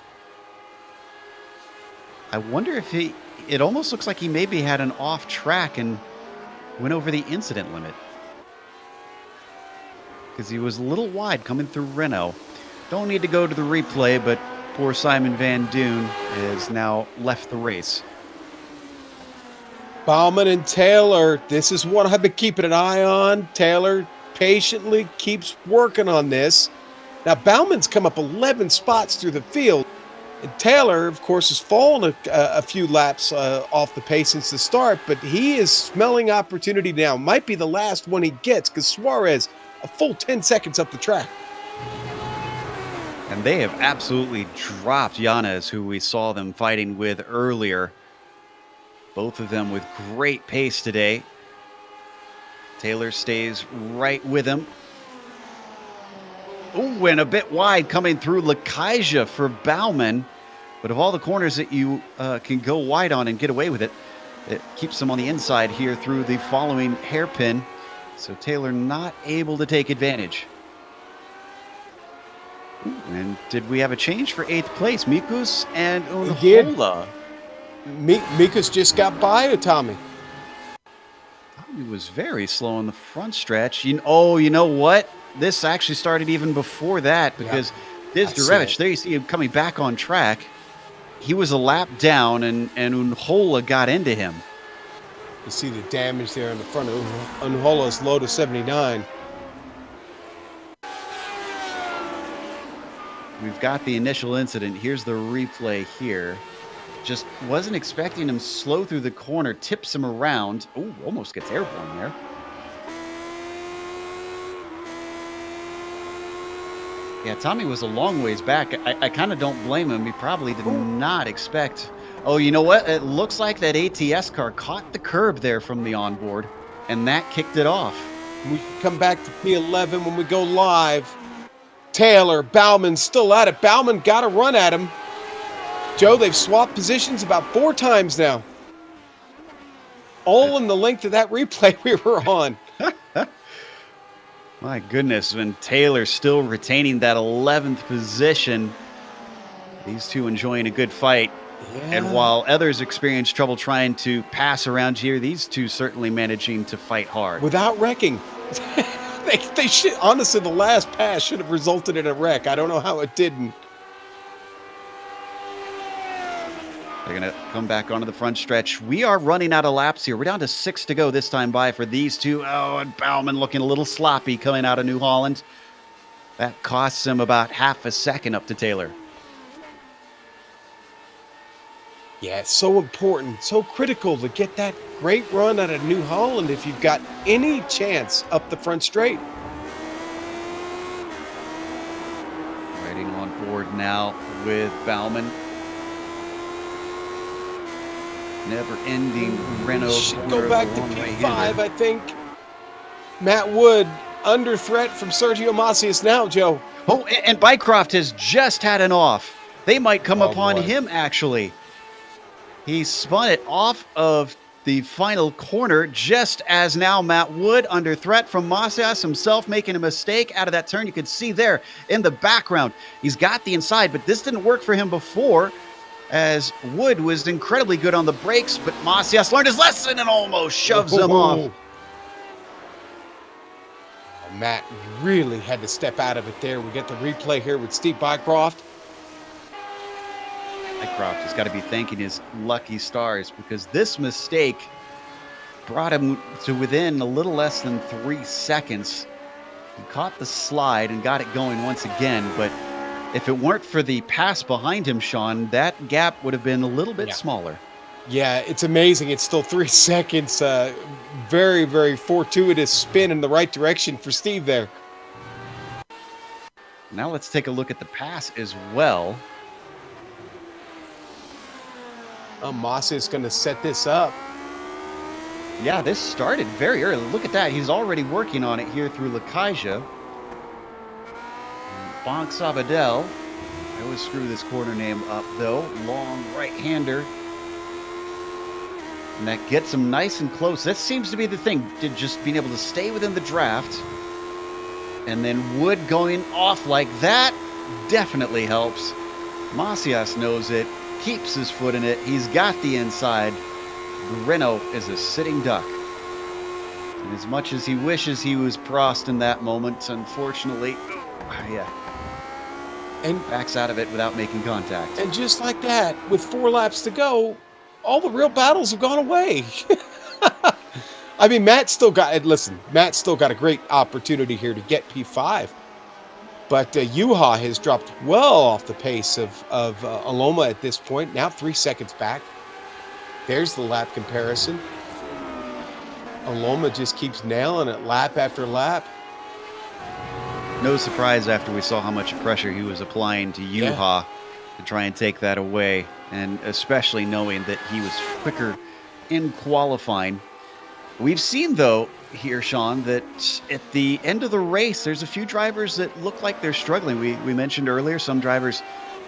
I wonder if it almost looks like he maybe had an off track and went over the incident limit. Because he was a little wide coming through Renault. Don't need to go to the replay, but poor Simon Van Doon has now left the race.
Bauman and Taylor, this is what I've been keeping an eye on. Taylor patiently keeps working on this. Now, Bauman's come up 11 spots through the field. And Taylor, of course, has fallen a few laps off the pace since the start, but he is smelling opportunity now. Might be the last one he gets, because Suarez, a full 10 seconds up the track.
And they have absolutely dropped Yanez, who we saw them fighting with earlier. Both of them with great pace today. Taylor stays right with him. Oh, and a bit wide coming through Lakaija for Bauman. But of all the corners that you can go wide on and get away with it, it keeps them on the inside here through the following hairpin. So Taylor not able to take advantage. Ooh, and did we have a change for 8th place? Mikus and Unhola.
Mikus just got by Tommy.
Tommy was very slow on the front stretch. You know what? This actually started even before that, because Dizdarevich, there you see him coming back on track. He was a lap down, and Unhola got into him.
You see the damage there in the front of Unhola's Lotus 79.
We've got the initial incident. Here's the replay here. Just wasn't expecting him slow through the corner, tips him around. Oh, almost gets airborne there. Yeah, Tommy was a long ways back. I kind of don't blame him. He probably did not expect. Oh, you know what? It looks like that ATS car caught the curb there from the onboard, and that kicked it off.
We come back to P11 when we go live. Taylor, Bauman still at it. Bauman got a run at him. Joe, they've swapped positions about 4 times now. All in the length of that replay we were on.
My goodness, when Taylor still retaining that 11th position. These two enjoying a good fight. Yeah. And while others experience trouble trying to pass around here, these two certainly managing to fight hard.
Without wrecking. They should, honestly, the last pass should have resulted in a wreck. I don't know how it didn't.
They're going to come back onto the front stretch. We are running out of laps here. We're down to 6 to go this time by for these two. Oh, and Bauman looking a little sloppy coming out of New Holland. That costs him about half a second up to Taylor.
Yeah, it's so important, so critical to get that great run out of New Holland if you've got any chance up the front straight.
Riding on board now with Bauman. Never-ending Renault.
Should go back to P5, I think. Matt Wood under threat from Sergio Macias now, Joe.
Oh, and Bycroft has just had an off. They might come upon him, actually. He spun it off of the final corner just as now Matt Wood under threat from Macias himself, making a mistake out of that turn. You can see there in the background. He's got the inside, but this didn't work for him before, as Wood was incredibly good on the brakes, but Macias learned his lesson and almost shoves him off.
Matt really had to step out of it there. We get the replay here with Steve Bycroft.
Bycroft has got to be thanking his lucky stars, because this mistake brought him to within a little less than 3 seconds. He caught the slide and got it going once again, but if it weren't for the pass behind him, Sean, that gap would have been a little bit smaller.
Yeah, it's amazing. It's still 3 seconds. Very, very fortuitous spin in the right direction for Steve there.
Now let's take a look at the pass as well.
Massa is going to set this up.
Yeah, this started very early. Look at that. He's already working on it here through Lakaija. Bonk Sabadell. I always screw this corner name up, though. Long right-hander. And that gets him nice and close. That seems to be the thing, just being able to stay within the draft. And then Wood going off like that definitely helps. Macias knows it. keeps his foot in it. He's got the inside. Renault is a sitting duck. And as much as he wishes he was Prost in that moment, unfortunately,
And
backs out of it without making contact.
And just like that, with 4 laps to go, all the real battles have gone away. I mean, Matt's still got a great opportunity here to get P5. But Yuha has dropped well off the pace of Aloma at this point. Now 3 seconds back. There's the lap comparison. Aloma just keeps nailing it lap after lap.
No surprise after we saw how much pressure he was applying to Yuha to try and take that away, and especially knowing that he was quicker in qualifying. We've seen, though, here, Sean, that at the end of the race, there's a few drivers that look like they're struggling. We mentioned earlier some drivers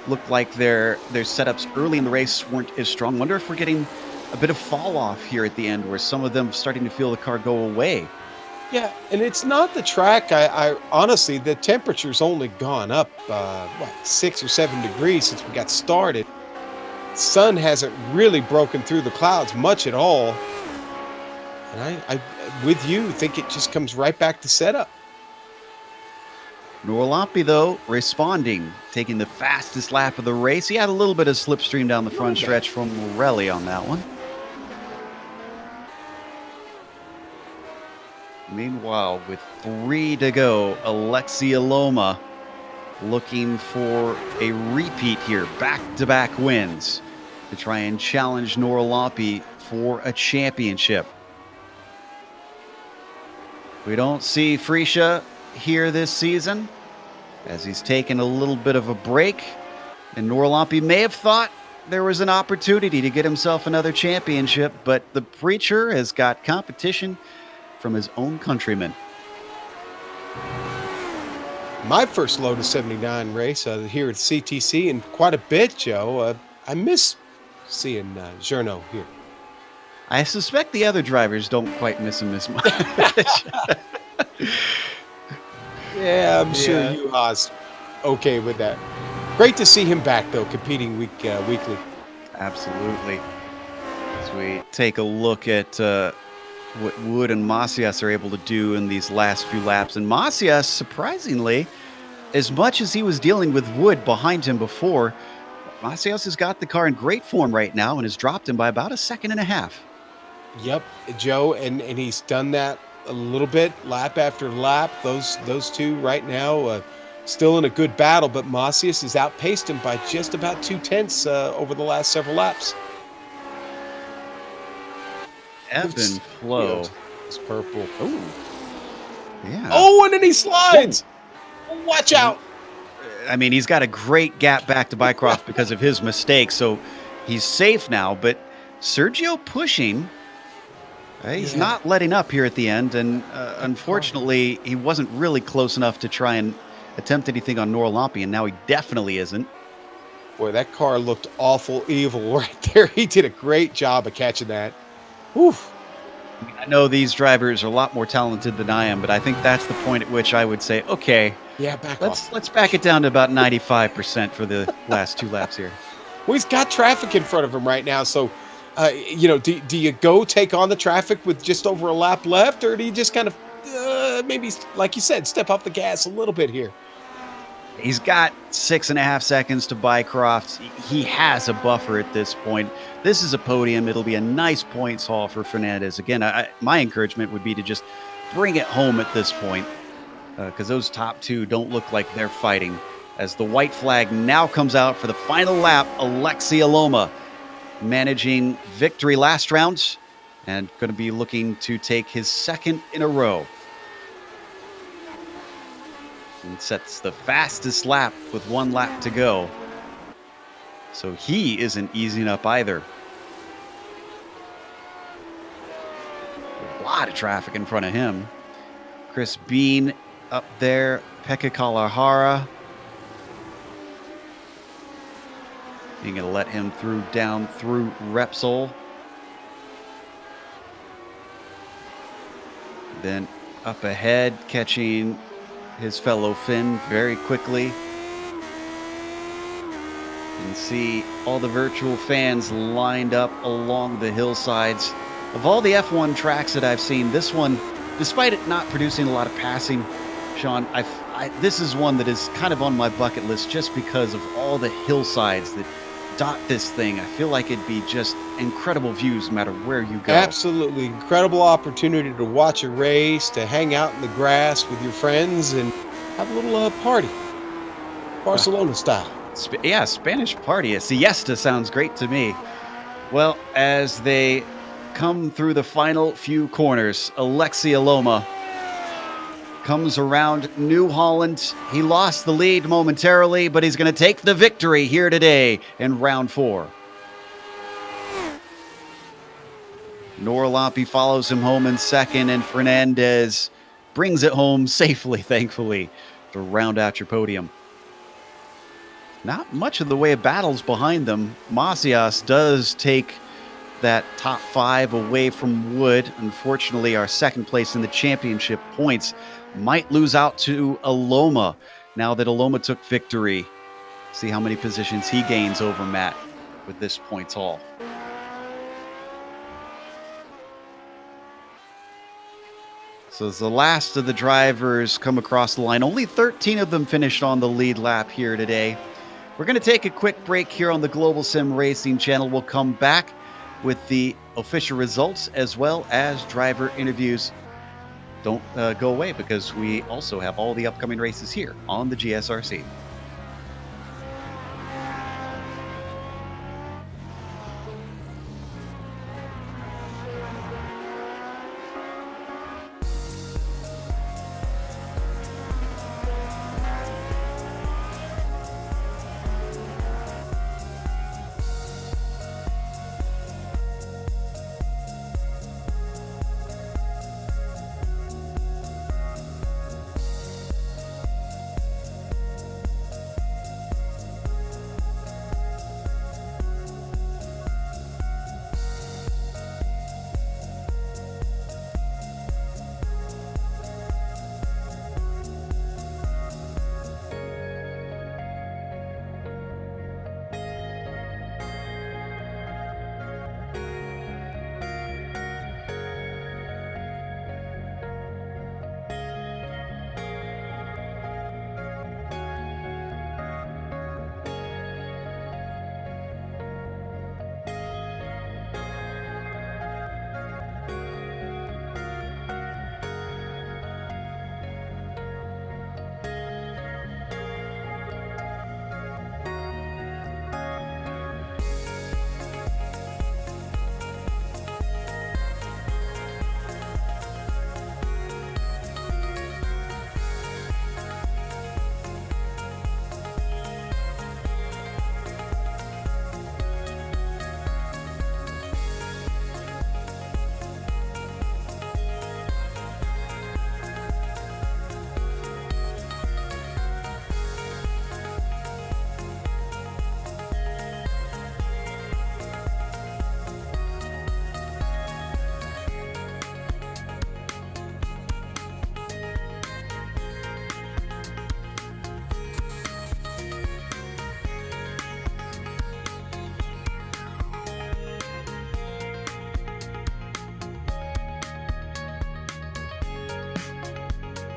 look like their setups early in the race weren't as strong. Wonder if we're getting a bit of fall off here at the end, where some of them starting to feel the car go away.
Yeah, and it's not the track. I honestly, the temperature's only gone up, 6 or 7 degrees since we got started. Sun hasn't really broken through the clouds much at all. And I with you, think it just comes right back to setup.
Norlampi, though, responding, taking the fastest lap of the race. He had a little bit of slipstream down the front stretch from Morelli on that one. Meanwhile, with 3 to go, Alexi Aloma looking for a repeat here, back-to-back wins to try and challenge Norlampi for a championship. We don't see Frisha here this season, as he's taken a little bit of a break, and Norlampi may have thought there was an opportunity to get himself another championship, but the preacher has got competition from his own countrymen.
My first Lotus 79 race here at CTC in quite a bit, Joe. I miss seeing Journo here.
I suspect the other drivers don't quite miss him as much.
Yeah, I'm sure Yuha's okay with that. Great to see him back, though, competing weekly.
Absolutely. As we take a look at what Wood and Macias are able to do in these last few laps. And Macias, surprisingly, as much as he was dealing with Wood behind him before, Macias has got the car in great form right now and has dropped him by about 1.5 seconds.
Yep, Joe, and he's done that a little bit, lap after lap. Those two right now still in a good battle, but Macias has outpaced him by just about 0.2 over the last several laps.
Ebb and flow.
It's purple.
Oh, yeah.
Oh, and then he slides. Watch out.
I mean, he's got a great gap back to Bycroft because of his mistake, so he's safe now. But Sergio pushing, he's not letting up here at the end, and unfortunately, he wasn't really close enough to try and attempt anything on Norlampi, and now he definitely isn't.
Boy, that car looked awful evil right there. He did a great job of catching that. Oof.
I know these drivers are a lot more talented than I am, but I think that's the point at which I would say, okay, let's back it down to about 95% for the last 2 laps here.
Well, he's got traffic in front of him right now, so do you go take on the traffic with just over a lap left, or do you just kind of maybe, like you said, step off the gas a little bit here?
He's got 6.5 seconds to Bycroft. He has a buffer at this point. This is a podium. It'll be a nice points haul for Fernandez. Again, my encouragement would be to just bring it home at this point, because those top 2 don't look like they're fighting. As the white flag now comes out for the final lap, Alexi Aloma managing victory last round and going to be looking to take his 2nd in a row. And sets the fastest lap with 1 lap to go. So he isn't easing up either. A lot of traffic in front of him. Chris Bean up there. Pekka Kalahara. You're going to let him down through Repsol. Then up ahead, catching his fellow Finn very quickly. and see all the virtual fans lined up along the hillsides. Of all the F1 tracks that I've seen, this one, despite it not producing a lot of passing, Sean, this is one that is kind of on my bucket list just because of all the hillsides that dot this thing. I feel like it'd be just incredible views no matter where you go.
Absolutely incredible opportunity to watch a race, to hang out in the grass with your friends and have a little party, Barcelona style.
Yeah, Spanish party. A siesta sounds great to me. Well, as they come through the final few corners, Alexi Aloma comes around New Holland. He lost the lead momentarily, but he's going to take the victory here today in round 4. Norlampi follows him home in second, and Fernandez brings it home safely, thankfully, to round out your podium. Not much of the way of battles behind them. Macias does take that top 5 away from Wood. Unfortunately, our second place in the championship points might lose out to Aloma now that Aloma took victory. See how many positions he gains over Matt with this points haul. So as the last of the drivers come across the line, only 13 of them finished on the lead lap here today. We're going to take a quick break here on the Global Sim Racing Channel. We'll come back with the official results as well as driver interviews. Don't go away, because we also have all the upcoming races here on the GSRC.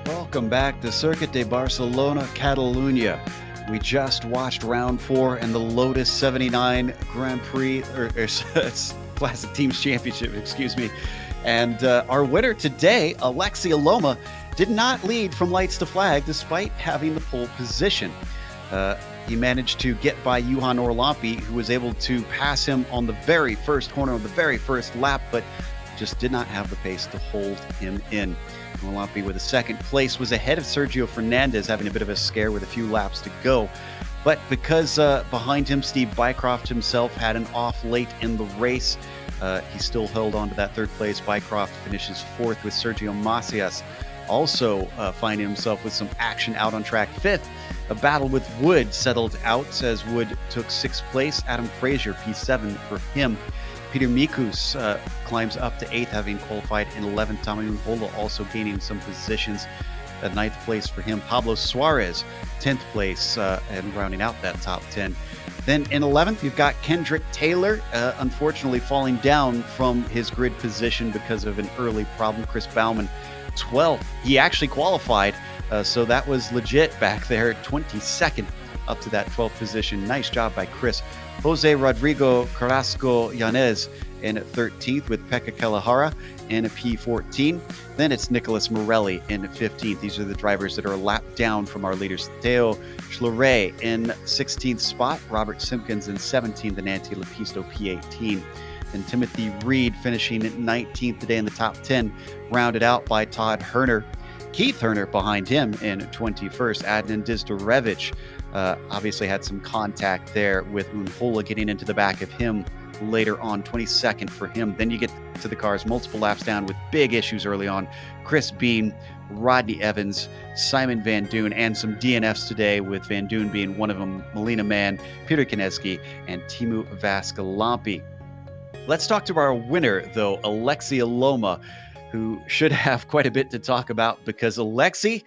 Welcome back to Circuit de Barcelona-Catalunya. We just watched round 4 and the Lotus 79 Grand Prix, or Classic Teams Championship, excuse me. And our winner today, Alexi Aloma, did not lead from lights to flag despite having the pole position. He managed to get by Johan Orlampi, who was able to pass him on the very first corner of the very first lap, but just did not have the pace to hold him in. Orlampi with a second place was ahead of Sergio Fernandez, having a bit of a scare with a few laps to go. But because behind him, Steve Bycroft himself had an off late in the race, he still held on to that third place. Bycroft finishes 4th with Sergio Macias, also finding himself with some action out on track 5th. A battle with Wood settled out as Wood took 6th place. Adam Frazier, P7 for him. Peter Mikus climbs up to 8th, having qualified in 11th. Tommy Mbola also gaining some positions. At 9th place for him. Pablo Suarez, 10th place, and rounding out that top 10. Then in 11th, you've got Kendrick Taylor, unfortunately falling down from his grid position because of an early problem. Chris Bauman, 12th. He actually qualified, so that was legit back there, 22nd up to that 12th position. Nice job by Chris. Jose Rodrigo Carrasco Yanez in 13th with Pekka Kalahara in a P14. Then it's Nicholas Morelli in 15th. These are the drivers that are a lap down from our leaders. Theo Schleret in 16th spot, Robert Simpkins in 17th, and Antti Lepisto P18. And Timothy Reed finishing at 19th today in the top 10, rounded out by Todd Herner. Keith Herner behind him in 21st. Adnan Dizdarevich obviously had some contact there with Unhola getting into the back of him later on, 22nd for him. Then you get to the cars multiple laps down with big issues early on. Chris Bean, Rodney Evans, Simon Van Doon, and some DNFs today, with Van Doon being one of them, Melina Mann, Peter Kineski, and Timu Vaskalampi. Let's talk to our winner, though, Alexi Aloma, who should have quite a bit to talk about, because Alexi,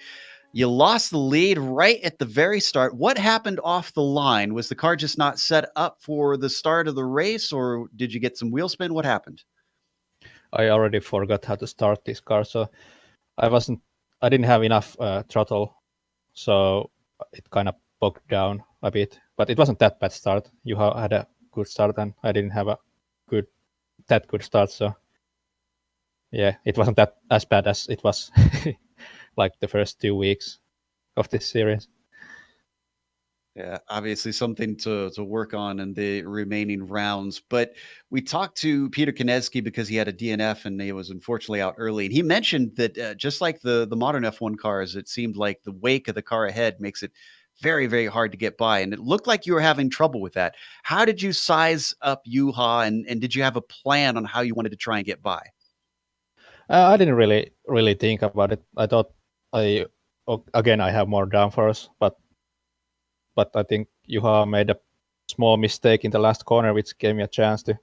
you lost the lead right at the very start. What happened off the line? Was the car just not set up for the start of the race, or did you get some wheel spin? What happened?
I already forgot how to start this car, so I didn't have enough throttle, so it kind of bogged down a bit. But it wasn't that bad start. You had a good start, and I didn't have that good start. So yeah, it wasn't that as bad as it was like the first 2 weeks of this series.
Yeah, obviously something to work on in the remaining rounds. But we talked to Peter Kineski because he had a DNF and he was unfortunately out early. And he mentioned that just like the modern F1 cars, it seemed like the wake of the car ahead makes it very, very hard to get by. And it looked like you were having trouble with that. How did you size up Juha, and did you have a plan on how you wanted to try and get by?
I didn't really think about it. I thought I have more downforce, but I think Juha made a small mistake in the last corner, which gave me a chance to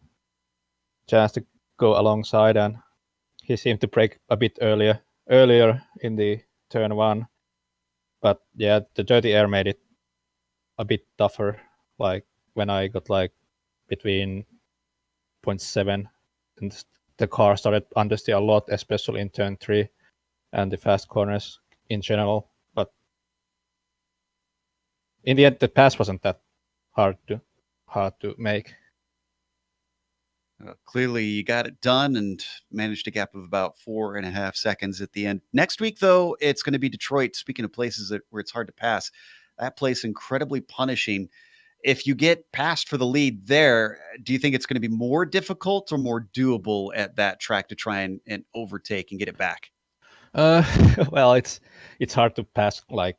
go alongside, and he seemed to brake a bit earlier in the turn one. But yeah, the dirty air made it a bit tougher. Like when I got like between 0.7, and the car started understeer a lot, especially in turn 3 and the fast corners in general. But in the end, the pass wasn't that hard to make.
Clearly, you got it done and managed a gap of about 4.5 seconds at the end. Next week, though, it's going to be Detroit. Speaking of places where it's hard to pass, that place incredibly punishing. If you get passed for the lead there, do you think it's going to be more difficult or more doable at that track to try and overtake and get it back?
Well, it's hard to pass like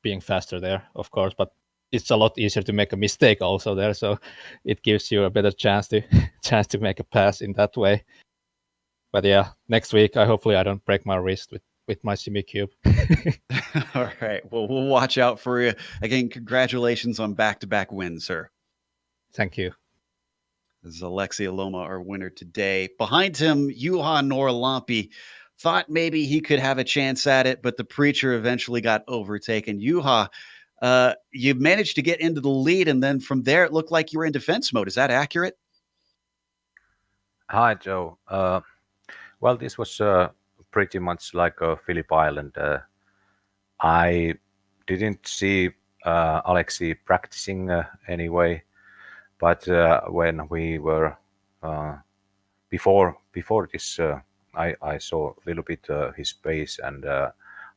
being faster there, of course, but it's a lot easier to make a mistake also there, so it gives you a better chance to make a pass in that way. But yeah, next week hopefully I don't break my wrist with my SimiCube.
All right, well, we'll watch out for you. Again, congratulations on back-to-back wins, sir.
Thank you.
This is Alexi Aloma, our winner today. Behind him, Juha Norlampi. Thought maybe he could have a chance at it, but the preacher eventually got overtaken. Juha, you managed to get into the lead, and then from there, it looked like you were in defense mode. Is that accurate?
Hi, Joe. Well, this was pretty much like a Phillip Island. I didn't see Alexi practicing anyway, but when we were before this, I saw a little bit his pace, and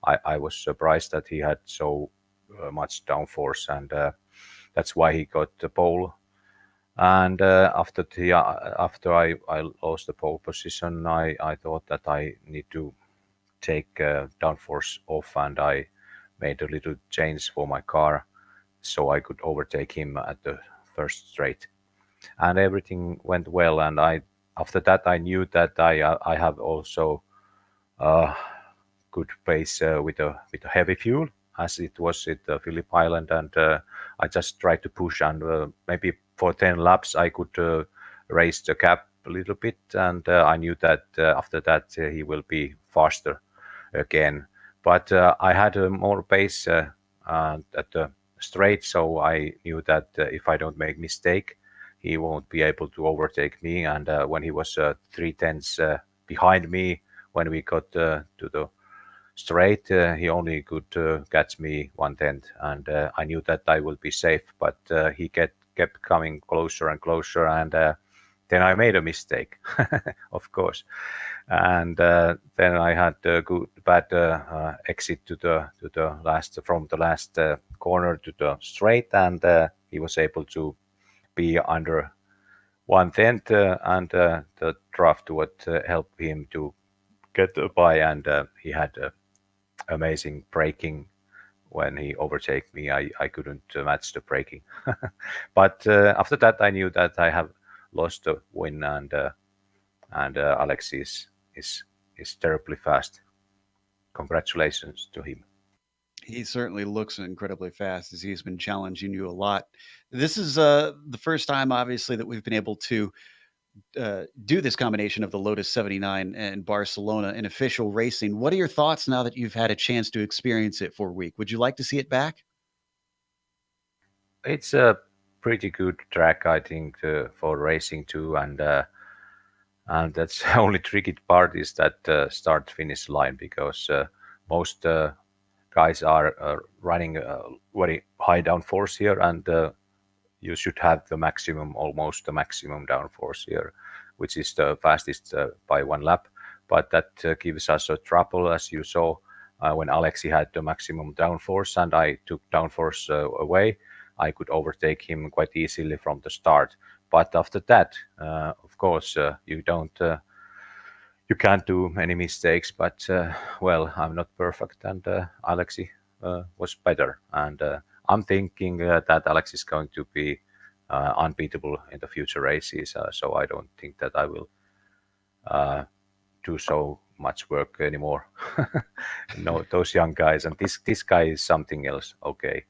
I was surprised that he had so much downforce, and that's why he got the pole. And after I lost the pole position, I thought that I need to take downforce off, and I made a little change for my car so I could overtake him at the first straight, and everything went well. And after that I knew that I have also good pace with a heavy fuel, as it was at Phillip Island, and I just tried to push, and maybe for 10 laps I could raise the gap a little bit, and I knew that after that he will be faster again. But I had more pace at the straight, so I knew that if I don't make mistake, he won't be able to overtake me. And when he was 3 tenths behind me, when we got to the straight, he only could catch me 1 tenth, and I knew that I will be safe. But he kept coming closer and closer, and then I made a mistake, of course, and then I had a bad exit to the last from the last corner to the straight, and he was able to be under 1 tenth, and the draft would help him to get by, and he had amazing braking. When he overtake me, I couldn't match the braking. But after that, I knew that I have lost the win, and Alex is terribly fast. Congratulations to him.
He certainly looks incredibly fast as he's been challenging you a lot. This is the first time, obviously, that we've been able to do this combination of the Lotus 79 and Barcelona in official racing. What are your thoughts now that you've had a chance to experience it for a week? Would you like to see it back?
It's a pretty good track, I think, for racing too, and that's the only tricky part is that start finish line, because most guys are running very high downforce here, and you should have the maximum, almost the maximum downforce here, which is the fastest by 1 lap. But that gives us a trouble, as you saw when Alexi had the maximum downforce and I took downforce away. I could overtake him quite easily from the start. But after that, of course, you can't do any mistakes. But well, I'm not perfect, and Alexi was better. And I'm thinking that Alex is going to be unbeatable in the future races. So I don't think that I will do so much work anymore. No, those young guys, and this guy is something else. Okay,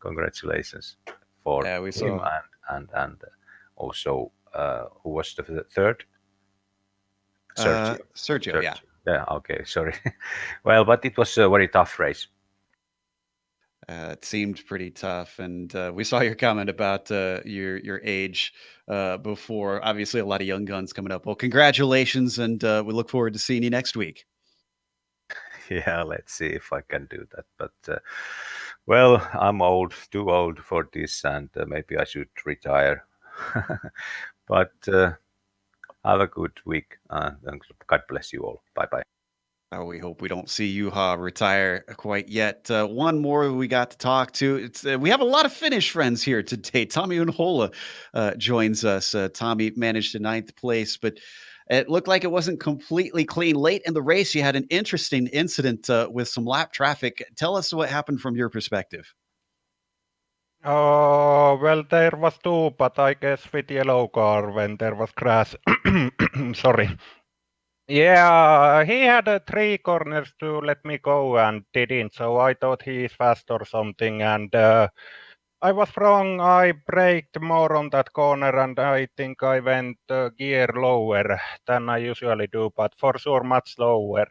congratulations for
we
him,
saw.
and also who was the third? Sergio.
Sergio, yeah.
Yeah. Okay. Sorry. Well, but it was a very tough race.
It seemed pretty tough, and we saw your comment about your age before. Obviously, a lot of young guns coming up. Well, congratulations, and we look forward to seeing you next week.
Yeah, let's see if I can do that. But well, I'm old, too old for this, and maybe I should retire. But have a good week, and God bless you all. Bye bye.
Oh, we hope we don't see Juha retire quite yet. One more we got to talk to. It's we have a lot of Finnish friends here today. Tommi Unhola joins us. Tommi managed to 9th place, but it looked like it wasn't completely clean. Late in the race, you had an interesting incident with some lap traffic. Tell us what happened from your perspective.
Oh, well, there was two, but I guess with yellow car when there was crash. Sorry. Yeah, he had 3 corners to let me go and didn't, so I thought he is fast or something, and I was wrong. I braked more on that corner, and I think I went gear lower than I usually do, but for sure much lower.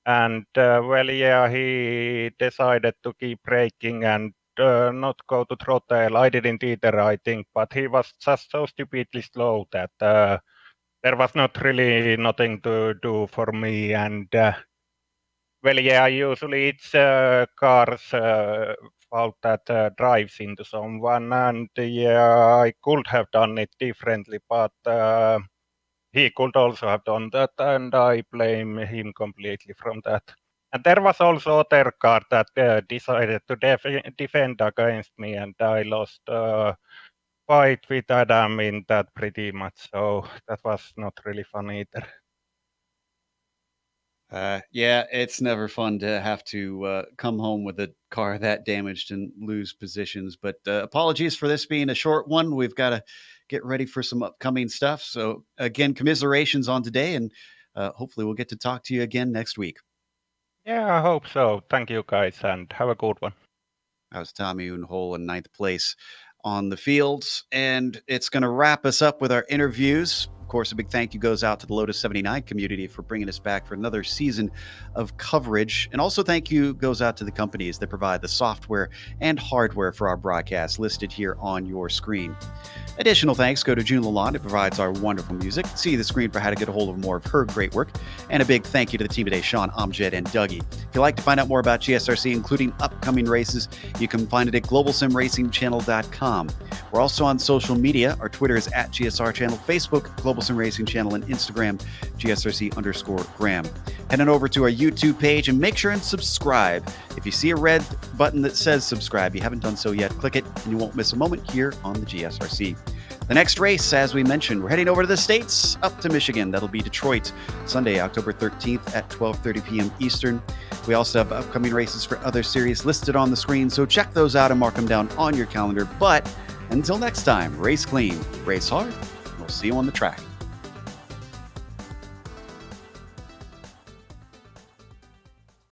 And well, yeah, he decided to keep braking and not go to throttle. I didn't either, I think, but he was just so stupidly slow that there was not really nothing to do for me. And well, yeah, usually it's car's fault that drives into someone, and yeah, I could have done it differently, but he could also have done that, and I blame him completely from that. And there was also other car that decided to defend against me, and I lost fight with Adam in that pretty much, so that was not really fun either.
Yeah, it's never fun to have to come home with a car that damaged and lose positions. But apologies for this being a short one. We've got to get ready for some upcoming stuff. So, again, commiserations on today, and hopefully we'll get to talk to you again next week.
Yeah, I hope so. Thank you guys, and have a good one.
That was Tommi Unhola in 9th place on the fields. And it's going to wrap us up with our interviews. Of course, course, a big thank you goes out to the Lotus 79 community for bringing us back for another season of coverage. And also thank you goes out to the companies that provide the software and hardware for our broadcast listed here on your screen. Additional thanks go to June Lalonde, who provides our wonderful music. See the screen for how to get a hold of more of her great work. And a big thank you to the team today, Sean, Amjad, and Dougie. If you'd like to find out more about GSRC, including upcoming races, you can find it at globalsimracingchannel.com. We're also on social media. Our Twitter is at GSR Channel, Facebook, Global Sim Racing Channel, and Instagram, GSRC_Graham. Head on over to our YouTube page and make sure and subscribe. If you see a red button that says subscribe, you haven't done so yet, click it and you won't miss a moment here on the GSRC. The next race, as we mentioned, we're heading over to the States, up to Michigan. That'll be Detroit, Sunday, October 13th at 12:30 p.m. Eastern. We also have upcoming races for other series listed on the screen, so check those out and mark them down on your calendar. But until next time, race clean, race hard, and we'll see you on the track.